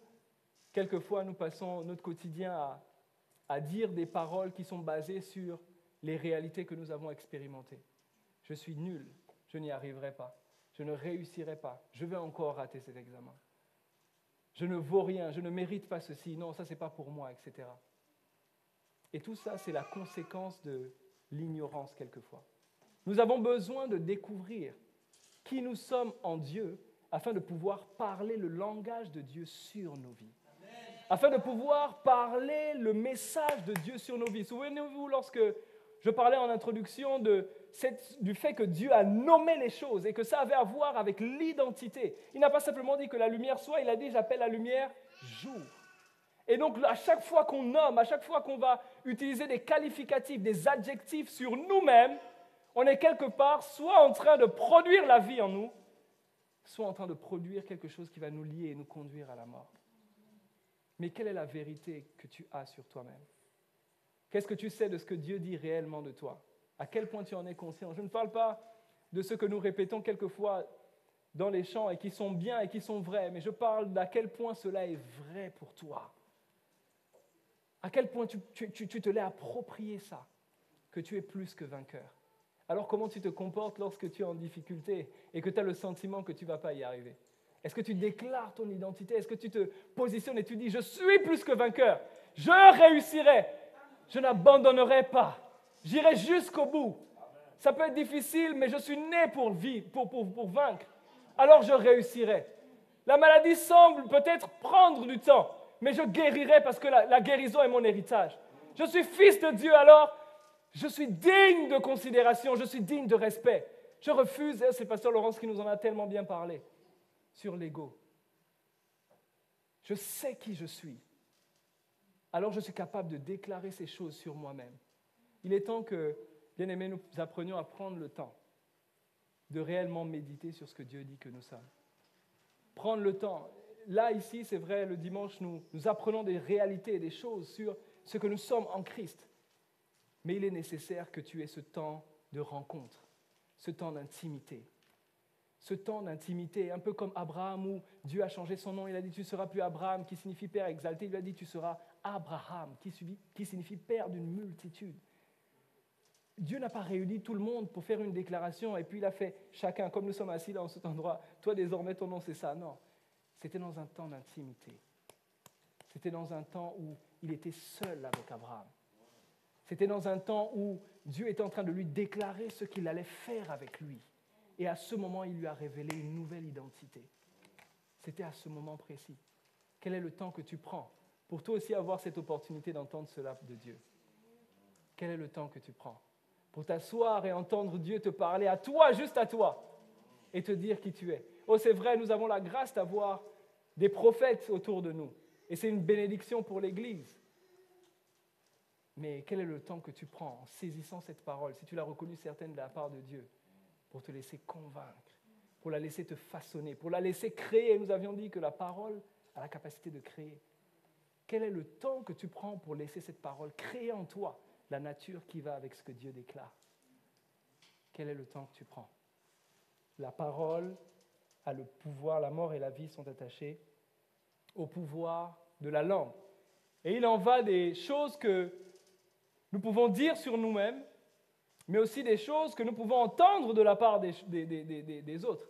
quelquefois, nous passons notre quotidien à dire des paroles qui sont basées sur les réalités que nous avons expérimentées. Je suis nul, je n'y arriverai pas, je ne réussirai pas, je vais encore rater cet examen. Je ne vaux rien, je ne mérite pas ceci, non, ça c'est pas pour moi, etc. Et tout ça, c'est la conséquence de l'ignorance quelquefois. Nous avons besoin de découvrir qui nous sommes en Dieu afin de pouvoir parler le langage de Dieu sur nos vies. Afin de pouvoir parler le message de Dieu sur nos vies. Souvenez-vous lorsque je parlais en introduction du fait que Dieu a nommé les choses et que ça avait à voir avec l'identité. Il n'a pas simplement dit que la lumière soit, il a dit « j'appelle la lumière jour ». Et donc à chaque fois qu'on nomme, à chaque fois qu'on va utiliser des qualificatifs, des adjectifs sur nous-mêmes, on est quelque part soit en train de produire la vie en nous, soit en train de produire quelque chose qui va nous lier et nous conduire à la mort. Mais quelle est la vérité que tu as sur toi-même? Qu'est-ce que tu sais de ce que Dieu dit réellement de toi? À quel point tu en es conscient? Je ne parle pas de ce que nous répétons quelquefois dans les chants et qui sont bien et qui sont vrais, mais je parle d'à quel point cela est vrai pour toi. À quel point tu te l'es approprié ça, que tu es plus que vainqueur. Alors comment tu te comportes lorsque tu es en difficulté et que tu as le sentiment que tu ne vas pas y arriver? Est-ce que tu déclares ton identité? Est-ce que tu te positionnes et tu dis « Je suis plus que vainqueur, je réussirai, je n'abandonnerai pas, j'irai jusqu'au bout. Ça peut être difficile, mais je suis né pour vaincre, alors je réussirai. La maladie semble peut-être prendre du temps, mais je guérirai parce que la guérison est mon héritage. Je suis fils de Dieu, alors je suis digne de considération, je suis digne de respect. Je refuse, et c'est pasteur Laurence qui nous en a tellement bien parlé, sur l'ego. Je sais qui je suis. Alors je suis capable de déclarer ces choses sur moi-même. Il est temps que, bien-aimés, nous apprenions à prendre le temps de réellement méditer sur ce que Dieu dit que nous sommes. Prendre le temps. Là, ici, c'est vrai, le dimanche, nous apprenons des réalités et des choses sur ce que nous sommes en Christ. Mais il est nécessaire que tu aies ce temps de rencontre, ce temps d'intimité. Ce temps d'intimité, un peu comme Abraham où Dieu a changé son nom. Il a dit, tu ne seras plus Abraham, qui signifie père exalté. Il lui a dit, tu seras Abraham, qui signifie père d'une multitude. Dieu n'a pas réuni tout le monde pour faire une déclaration et puis il a fait chacun, comme nous sommes assis là en cet endroit, toi désormais ton nom c'est ça. Non, c'était dans un temps d'intimité. C'était dans un temps où il était seul avec Abraham. C'était dans un temps où Dieu était en train de lui déclarer ce qu'il allait faire avec lui. Et à ce moment, il lui a révélé une nouvelle identité. C'était à ce moment précis. Quel est le temps que tu prends pour toi aussi avoir cette opportunité d'entendre cela de Dieu? Quel est le temps que tu prends pour t'asseoir et entendre Dieu te parler à toi, juste à toi, et te dire qui tu es? Oh, c'est vrai, nous avons la grâce d'avoir des prophètes autour de nous. Et c'est une bénédiction pour l'Église. Mais quel est le temps que tu prends en saisissant cette parole, si tu l'as reconnue certaine de la part de Dieu, pour te laisser convaincre, pour la laisser te façonner, pour la laisser créer? Nous avions dit que la parole a la capacité de créer. Quel est le temps que tu prends pour laisser cette parole créer en toi la nature qui va avec ce que Dieu déclare? Quel est le temps que tu prends? La parole a le pouvoir, la mort et la vie sont attachées au pouvoir de la langue. Et il en va des choses que nous pouvons dire sur nous-mêmes, mais aussi des choses que nous pouvons entendre de la part des autres.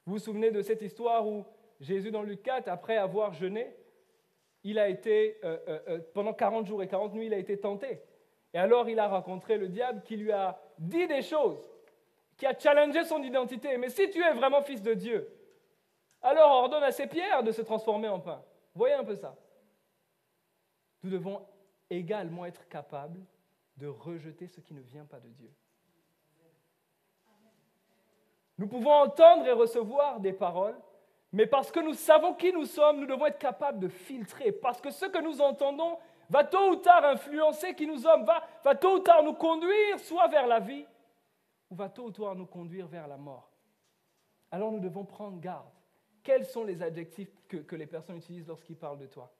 Vous vous souvenez de cette histoire où Jésus, dans Luc 4, après avoir jeûné, il a été, pendant 40 jours et 40 nuits, il a été tenté. Et alors, il a rencontré le diable qui lui a dit des choses, qui a challengé son identité. Mais si tu es vraiment fils de Dieu, alors ordonne à ces pierres de se transformer en pain. Voyez un peu ça. Nous devons également être capables de rejeter ce qui ne vient pas de Dieu. Nous pouvons entendre et recevoir des paroles, mais parce que nous savons qui nous sommes, nous devons être capables de filtrer, parce que ce que nous entendons va tôt ou tard influencer qui nous sommes, va tôt ou tard nous conduire soit vers la vie, ou va tôt ou tard nous conduire vers la mort. Alors nous devons prendre garde. Quels sont les adjectifs que les personnes utilisent lorsqu'ils parlent de toi?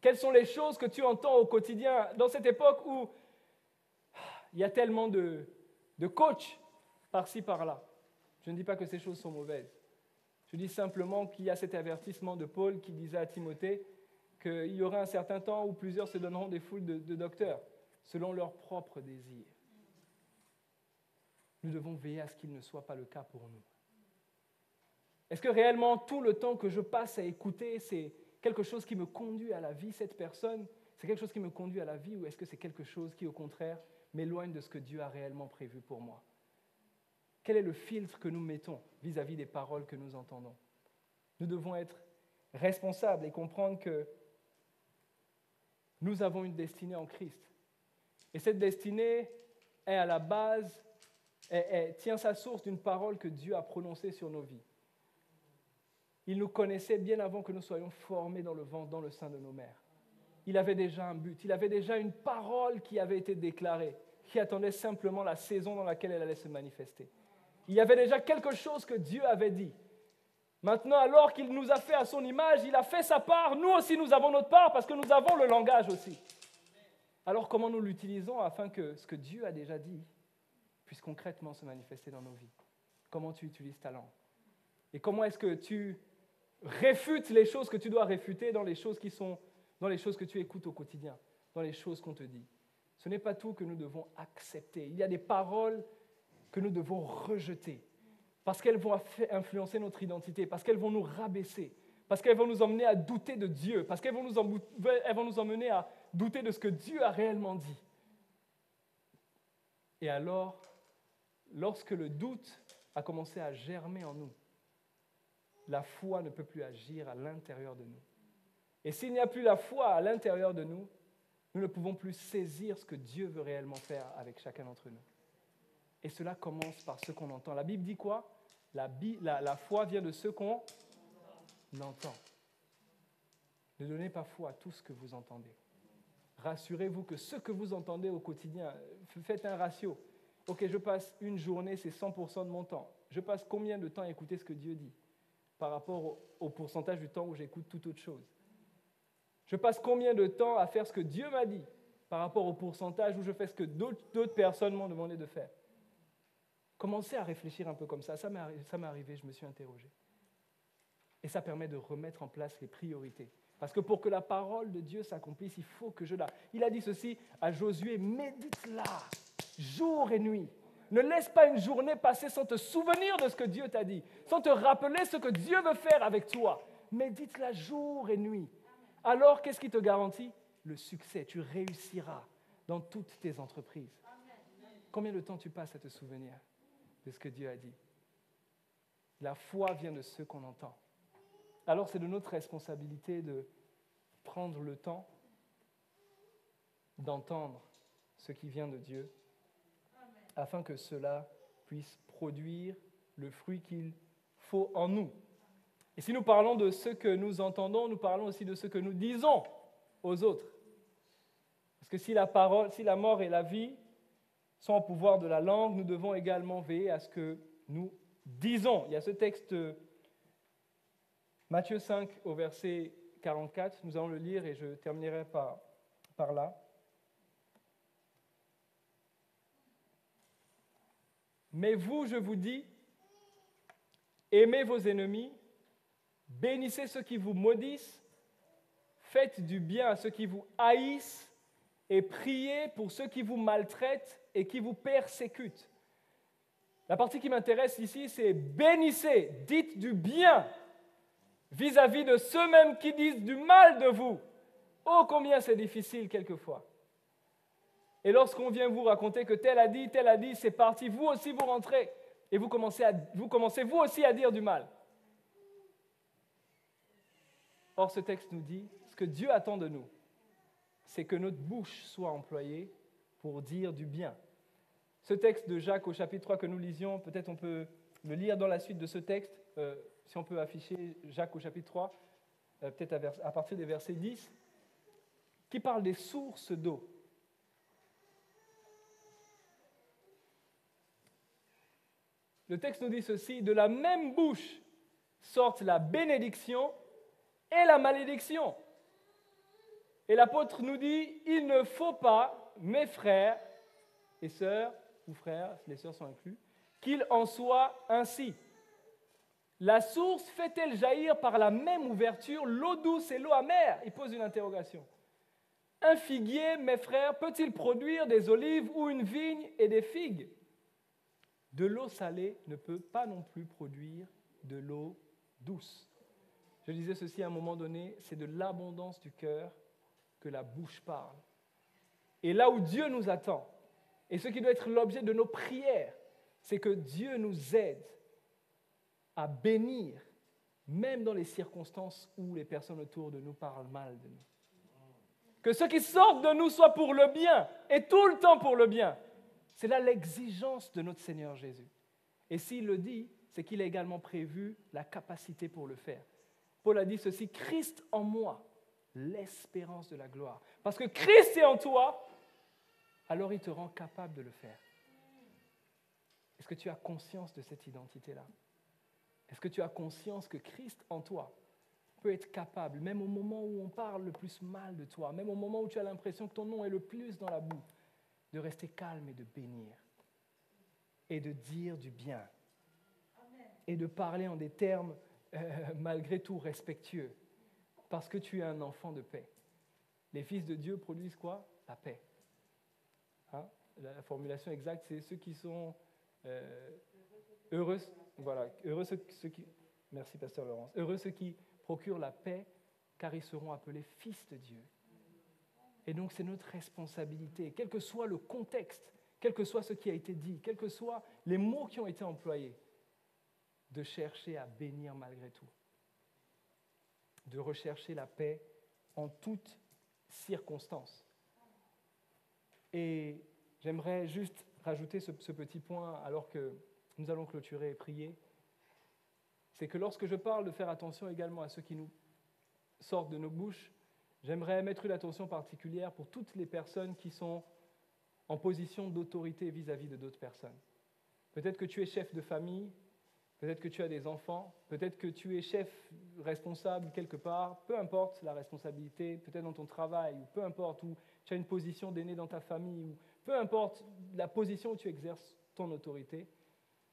Quelles sont les choses que tu entends au quotidien dans cette époque où il y a tellement de coachs par-ci, par-là? Je ne dis pas que ces choses sont mauvaises. Je dis simplement qu'il y a cet avertissement de Paul qui disait à Timothée qu'il y aura un certain temps où plusieurs se donneront des foules de docteurs selon leurs propres désirs. nous devons veiller à ce qu'il ne soit pas le cas pour nous. Est-ce que réellement tout le temps que je passe à écouter, c'est quelque chose qui me conduit à la vie, cette personne, c'est quelque chose qui me conduit à la vie, ou est-ce que c'est quelque chose qui, au contraire, m'éloigne de ce que Dieu a réellement prévu pour moi? Quel est le filtre que nous mettons vis-à-vis des paroles que nous entendons? Nous devons être responsables et comprendre que nous avons une destinée en Christ. Et cette destinée est à la base, tient sa source d'une parole que Dieu a prononcée sur nos vies. Il nous connaissait bien avant que nous soyons formés dans le ventre, dans le sein de nos mères. Il avait déjà un but, il avait déjà une parole qui avait été déclarée, qui attendait simplement la saison dans laquelle elle allait se manifester. Il y avait déjà quelque chose que Dieu avait dit. Maintenant, alors qu'il nous a fait à son image, il a fait sa part, nous aussi nous avons notre part parce que nous avons le langage aussi. Alors comment nous l'utilisons afin que ce que Dieu a déjà dit puisse concrètement se manifester dans nos vies? Comment tu utilises ta langue? Et comment est-ce que tu réfutes les choses que tu dois réfuter dans les choses que tu écoutes au quotidien, dans les choses qu'on te dit? Ce n'est pas tout que nous devons accepter. Il y a des paroles que nous devons rejeter parce qu'elles vont influencer notre identité, parce qu'elles vont nous rabaisser, parce qu'elles vont nous emmener à douter de Dieu, parce qu'elles vont nous emmener à douter de ce que Dieu a réellement dit. Et alors, lorsque le doute a commencé à germer en nous, la foi ne peut plus agir à l'intérieur de nous. Et s'il n'y a plus la foi à l'intérieur de nous, nous ne pouvons plus saisir ce que Dieu veut réellement faire avec chacun d'entre nous. Et cela commence par ce qu'on entend. La Bible dit quoi? La foi vient de ce qu'on entend. Ne donnez pas foi à tout ce que vous entendez. Rassurez-vous que ce que vous entendez au quotidien, faites un ratio. Ok, je passe une journée, c'est 100% de mon temps. Je passe combien de temps à écouter ce que Dieu dit par rapport au pourcentage du temps où j'écoute toute autre chose? Je passe combien de temps à faire ce que Dieu m'a dit par rapport au pourcentage où je fais ce que d'autres personnes m'ont demandé de faire? Commencez à réfléchir un peu comme ça. Ça m'est arrivé, je me suis interrogé. Et ça permet de remettre en place les priorités. Parce que pour que la parole de Dieu s'accomplisse, il faut que je la... Il a dit ceci à Josué, médite-la jour et nuit. Ne laisse pas une journée passer sans te souvenir de ce que Dieu t'a dit, sans te rappeler ce que Dieu veut faire avec toi. Médite-la jour et nuit. Alors, qu'est-ce qui te garantit? Le succès. Tu réussiras dans toutes tes entreprises. Combien de temps tu passes à te souvenir de ce que Dieu a dit? La foi vient de ce qu'on entend. Alors, c'est de notre responsabilité de prendre le temps d'entendre ce qui vient de Dieu, afin que cela puisse produire le fruit qu'il faut en nous. Et si nous parlons de ce que nous entendons, nous parlons aussi de ce que nous disons aux autres. Parce que si la mort et la vie sont au pouvoir de la langue, nous devons également veiller à ce que nous disons. Il y a ce texte, Matthieu 5, au verset 44, nous allons le lire et je terminerai par là. Mais vous, je vous dis, aimez vos ennemis, bénissez ceux qui vous maudissent, faites du bien à ceux qui vous haïssent et priez pour ceux qui vous maltraitent et qui vous persécutent. La partie qui m'intéresse ici, c'est bénissez, dites du bien vis-à-vis de ceux-mêmes qui disent du mal de vous. Oh, combien c'est difficile quelquefois. Et lorsqu'on vient vous raconter que tel a dit, c'est parti, vous aussi vous rentrez et vous commencez vous aussi à dire du mal. Or, ce texte nous dit, ce que Dieu attend de nous, c'est que notre bouche soit employée pour dire du bien. Ce texte de Jacques au chapitre 3 que nous lisions, peut-être on peut le lire dans la suite de ce texte, si on peut afficher Jacques au chapitre 3, peut-être à partir des versets 10, qui parle des sources d'eau. Le texte nous dit ceci, de la même bouche sortent la bénédiction et la malédiction. Et l'apôtre nous dit, il ne faut pas, mes frères et sœurs, ou frères, les sœurs sont inclus, qu'il en soit ainsi. La source fait-elle jaillir par la même ouverture l'eau douce et l'eau amère? Il pose une interrogation. Un figuier, mes frères, peut-il produire des olives ou une vigne et des figues? De l'eau salée ne peut pas non plus produire de l'eau douce. Je disais ceci à un moment donné, c'est de l'abondance du cœur que la bouche parle. Et là où Dieu nous attend, et ce qui doit être l'objet de nos prières, c'est que Dieu nous aide à bénir, même dans les circonstances où les personnes autour de nous parlent mal de nous. Que ce qui sort de nous soit pour le bien, et tout le temps pour le bien. C'est là l'exigence de notre Seigneur Jésus. Et s'il le dit, c'est qu'il a également prévu la capacité pour le faire. Paul a dit ceci, Christ en moi, l'espérance de la gloire. Parce que Christ est en toi, alors il te rend capable de le faire. Est-ce que tu as conscience de cette identité-là? Est-ce que tu as conscience que Christ en toi peut être capable, même au moment où on parle le plus mal de toi, même au moment où tu as l'impression que ton nom est le plus dans la boue, de rester calme et de bénir, et de dire du bien, et de parler en des termes malgré tout respectueux, parce que tu es un enfant de paix. Les fils de Dieu produisent quoi? La paix. Hein? La formulation exacte, c'est ceux qui sont heureux. Voilà, heureux ceux qui. Merci, pasteur Laurence. Heureux ceux qui procurent la paix, car ils seront appelés fils de Dieu. Et donc, c'est notre responsabilité, quel que soit le contexte, quel que soit ce qui a été dit, quels que soient les mots qui ont été employés, de chercher à bénir malgré tout, de rechercher la paix en toutes circonstances. Et j'aimerais juste rajouter ce petit point alors que nous allons clôturer et prier. C'est que lorsque je parle de faire attention également à ceux qui nous sortent de nos bouches, j'aimerais mettre une attention particulière pour toutes les personnes qui sont en position d'autorité vis-à-vis de d'autres personnes. Peut-être que tu es chef de famille, peut-être que tu as des enfants, peut-être que tu es chef responsable quelque part, peu importe la responsabilité, peut-être dans ton travail, ou peu importe où tu as une position d'aîné dans ta famille, ou peu importe la position où tu exerces ton autorité.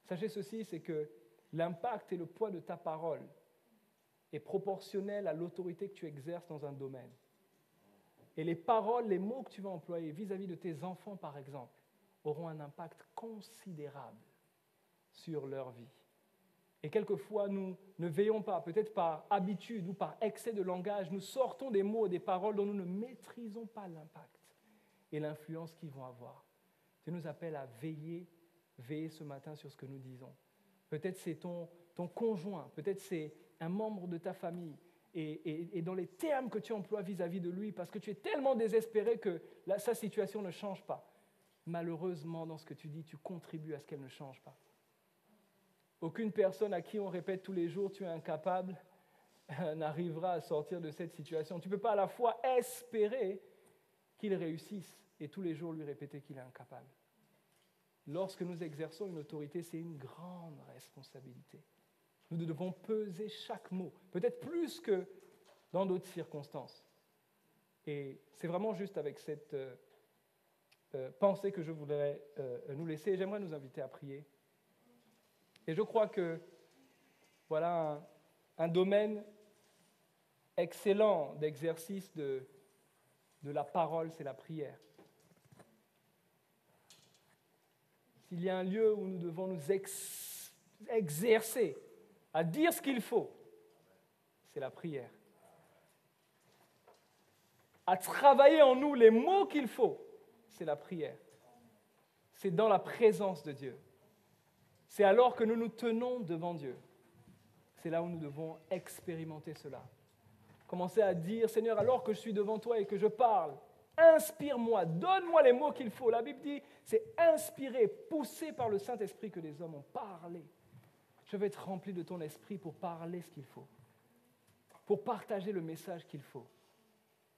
Sachez ceci, c'est que l'impact et le poids de ta parole est proportionnel à l'autorité que tu exerces dans un domaine. Et les paroles, les mots que tu vas employer vis-à-vis de tes enfants, par exemple, auront un impact considérable sur leur vie. Et quelquefois, nous ne veillons pas, peut-être par habitude ou par excès de langage, nous sortons des mots et des paroles dont nous ne maîtrisons pas l'impact et l'influence qu'ils vont avoir. Dieu nous appelle à veiller ce matin sur ce que nous disons. Peut-être c'est ton conjoint, peut-être c'est un membre de ta famille, et dans les termes que tu emploies vis-à-vis de lui, parce que tu es tellement désespéré que sa situation ne change pas. Malheureusement, dans ce que tu dis, tu contribues à ce qu'elle ne change pas. Aucune personne à qui on répète tous les jours « tu es incapable » n'arrivera à sortir de cette situation. Tu ne peux pas à la fois espérer qu'il réussisse et tous les jours lui répéter qu'il est incapable. Lorsque nous exerçons une autorité, c'est une grande responsabilité. Nous devons peser chaque mot, peut-être plus que dans d'autres circonstances. Et c'est vraiment juste avec cette pensée que je voudrais nous laisser. J'aimerais nous inviter à prier. Et je crois que voilà un domaine excellent d'exercice de la parole, c'est la prière. S'il y a un lieu où nous devons nous exercer à dire ce qu'il faut, c'est la prière. À travailler en nous les mots qu'il faut, c'est la prière. C'est dans la présence de Dieu. C'est alors que nous nous tenons devant Dieu. C'est là où nous devons expérimenter cela. Commencer à dire, Seigneur, alors que je suis devant toi et que je parle, inspire-moi, donne-moi les mots qu'il faut. La Bible dit, c'est inspiré, poussé par le Saint-Esprit que les hommes ont parlé. Je vais être rempli de ton esprit pour parler ce qu'il faut, pour partager le message qu'il faut.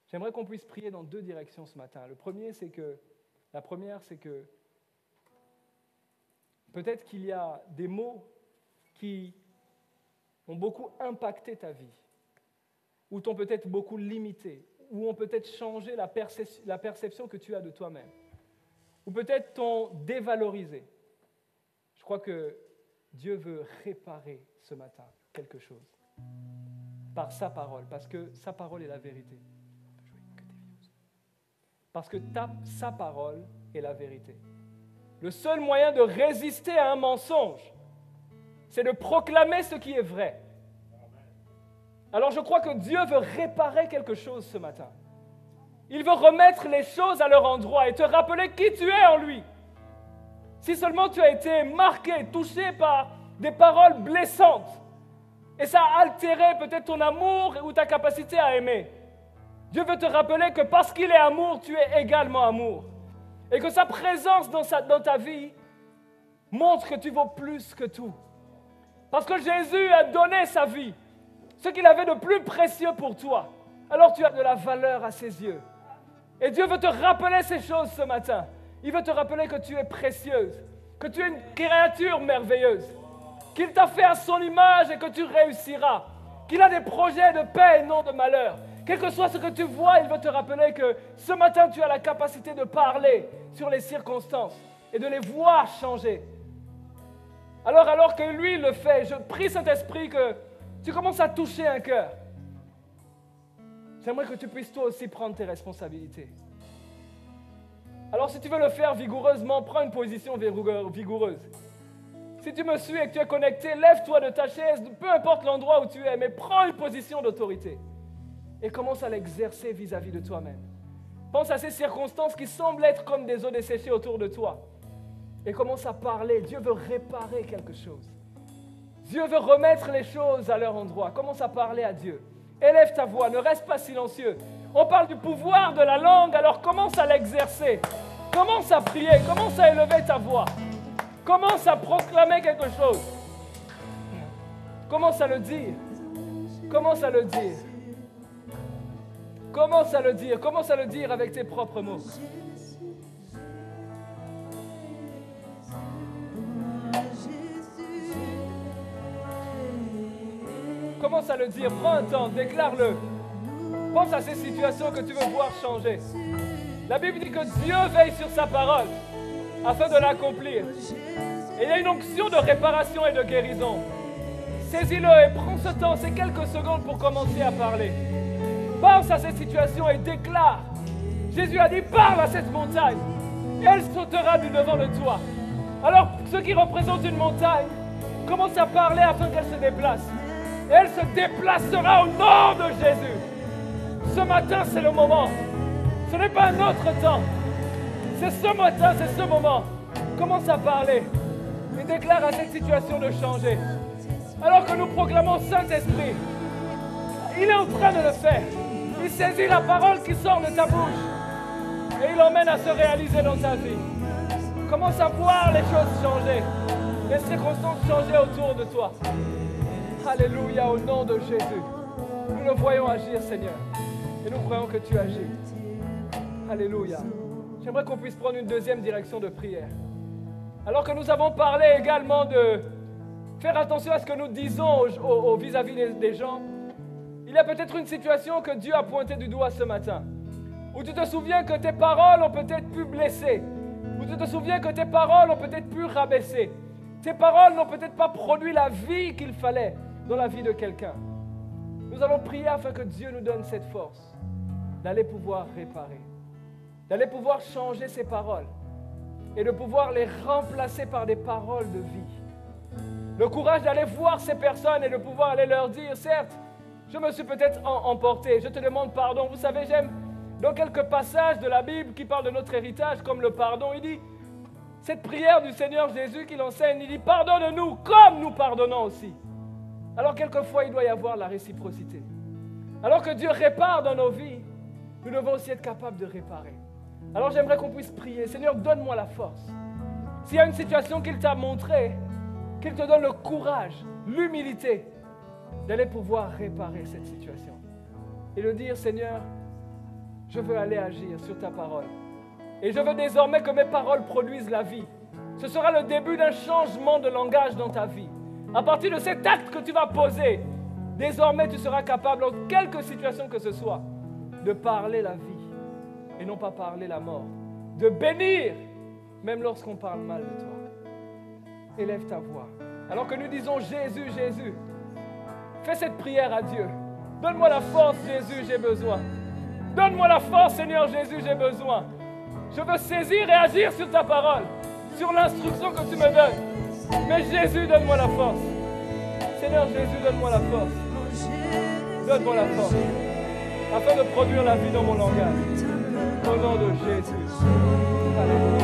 J'aimerais qu'on puisse prier dans deux directions ce matin. La première, c'est que peut-être qu'il y a des mots qui ont beaucoup impacté ta vie, ou t'ont peut-être beaucoup limité, ou ont peut-être changé la perception que tu as de toi-même, ou peut-être t'ont dévalorisé. Je crois que Dieu veut réparer ce matin quelque chose par sa parole, parce que sa parole est la vérité. Parce que sa parole est la vérité. Le seul moyen de résister à un mensonge, c'est de proclamer ce qui est vrai. Alors je crois que Dieu veut réparer quelque chose ce matin. Il veut remettre les choses à leur endroit et te rappeler qui tu es en lui. Si seulement tu as été marqué, touché par des paroles blessantes, et ça a altéré peut-être ton amour ou ta capacité à aimer, Dieu veut te rappeler que parce qu'il est amour, tu es également amour. Et que sa présence dans ta vie montre que tu vaux plus que tout. Parce que Jésus a donné sa vie, ce qu'il avait de plus précieux pour toi. Alors tu as de la valeur à ses yeux. Et Dieu veut te rappeler ces choses ce matin. Il veut te rappeler que tu es précieuse, que tu es une créature merveilleuse, qu'il t'a fait à son image et que tu réussiras, qu'il a des projets de paix et non de malheur. Quel que soit ce que tu vois, il veut te rappeler que ce matin, tu as la capacité de parler sur les circonstances et de les voir changer. Alors que lui le fait, je prie Saint-Esprit que tu commences à toucher un cœur. J'aimerais que tu puisses toi aussi prendre tes responsabilités. Alors si tu veux le faire vigoureusement, prends une position vigoureuse. Si tu me suis et que tu es connecté, lève-toi de ta chaise, peu importe l'endroit où tu es, mais prends une position d'autorité. Et commence à l'exercer vis-à-vis de toi-même. Pense à ces circonstances qui semblent être comme des eaux desséchées autour de toi. Et commence à parler. Dieu veut réparer quelque chose. Dieu veut remettre les choses à leur endroit. Commence à parler à Dieu. Élève ta voix, ne reste pas silencieux. On parle du pouvoir de la langue, alors commence à l'exercer. Commence à prier, commence à élever ta voix. Commence à proclamer quelque chose. Commence à le dire. Commence à le dire. Commence à le dire. Commence à le dire avec tes propres mots. Commence à le dire. Prends un temps. Déclare-le. Pense à ces situations que tu veux voir changer. La Bible dit que Dieu veille sur sa parole afin de l'accomplir. Et il y a une onction de réparation et de guérison. Saisis-le et prends ce temps, c'est quelques secondes pour commencer à parler. Pense à cette situation et déclare. Jésus a dit, parle à cette montagne. Et elle sautera du devant de toi. Alors, ceux qui représentent une montagne, commencent à parler afin qu'elle se déplace. Et elle se déplacera au nom de Jésus. Ce matin, c'est le moment. Ce n'est pas un autre temps. C'est ce matin, c'est ce moment. Commence à parler. Et déclare à cette situation de changer. Alors que nous proclamons Saint-Esprit, il est en train de le faire. Il saisit la parole qui sort de ta bouche et il l'emmène à se réaliser dans ta vie. Commence à voir les choses changer, les circonstances changer autour de toi. Alléluia, au nom de Jésus. Nous le voyons agir, Seigneur, et nous croyons que tu agis. Alléluia. J'aimerais qu'on puisse prendre une deuxième direction de prière. Alors que nous avons parlé également de faire attention à ce que nous disons vis-à-vis des gens, il y a peut-être une situation que Dieu a pointée du doigt ce matin, où tu te souviens que tes paroles ont peut-être pu blesser, où tu te souviens que tes paroles ont peut-être pu rabaisser, tes paroles n'ont peut-être pas produit la vie qu'il fallait dans la vie de quelqu'un. Nous allons prier afin que Dieu nous donne cette force d'aller pouvoir réparer, d'aller pouvoir changer ces paroles et de pouvoir les remplacer par des paroles de vie. Le courage d'aller voir ces personnes et de pouvoir aller leur dire, certes, je me suis peut-être emporté, je te demande pardon. Vous savez, j'aime dans quelques passages de la Bible qui parlent de notre héritage comme le pardon, il dit, cette prière du Seigneur Jésus qu'il enseigne, il dit, pardonne-nous comme nous pardonnons aussi. Alors quelquefois, il doit y avoir la réciprocité. Alors que Dieu répare dans nos vies, nous devons aussi être capables de réparer. Alors j'aimerais qu'on puisse prier, Seigneur, donne-moi la force. S'il y a une situation qu'il t'a montrée, qu'il te donne le courage, l'humilité, d'aller pouvoir réparer cette situation. Et de dire, Seigneur, je veux aller agir sur ta parole. Et je veux désormais que mes paroles produisent la vie. Ce sera le début d'un changement de langage dans ta vie. À partir de cet acte que tu vas poser, désormais tu seras capable, en quelque situation que ce soit, de parler la vie et non pas parler la mort. De bénir, même lorsqu'on parle mal de toi. Élève ta voix. Alors que nous disons Jésus, Jésus, fais cette prière à Dieu. Donne-moi la force, Jésus, j'ai besoin. Donne-moi la force, Seigneur Jésus, j'ai besoin. Je veux saisir et agir sur ta parole. sur l'instruction que tu me donnes. Mais Jésus, donne-moi la force. Seigneur Jésus, donne-moi la force. Donne-moi la force. Afin de produire la vie dans mon langage. Au nom de Jésus. Alléluia.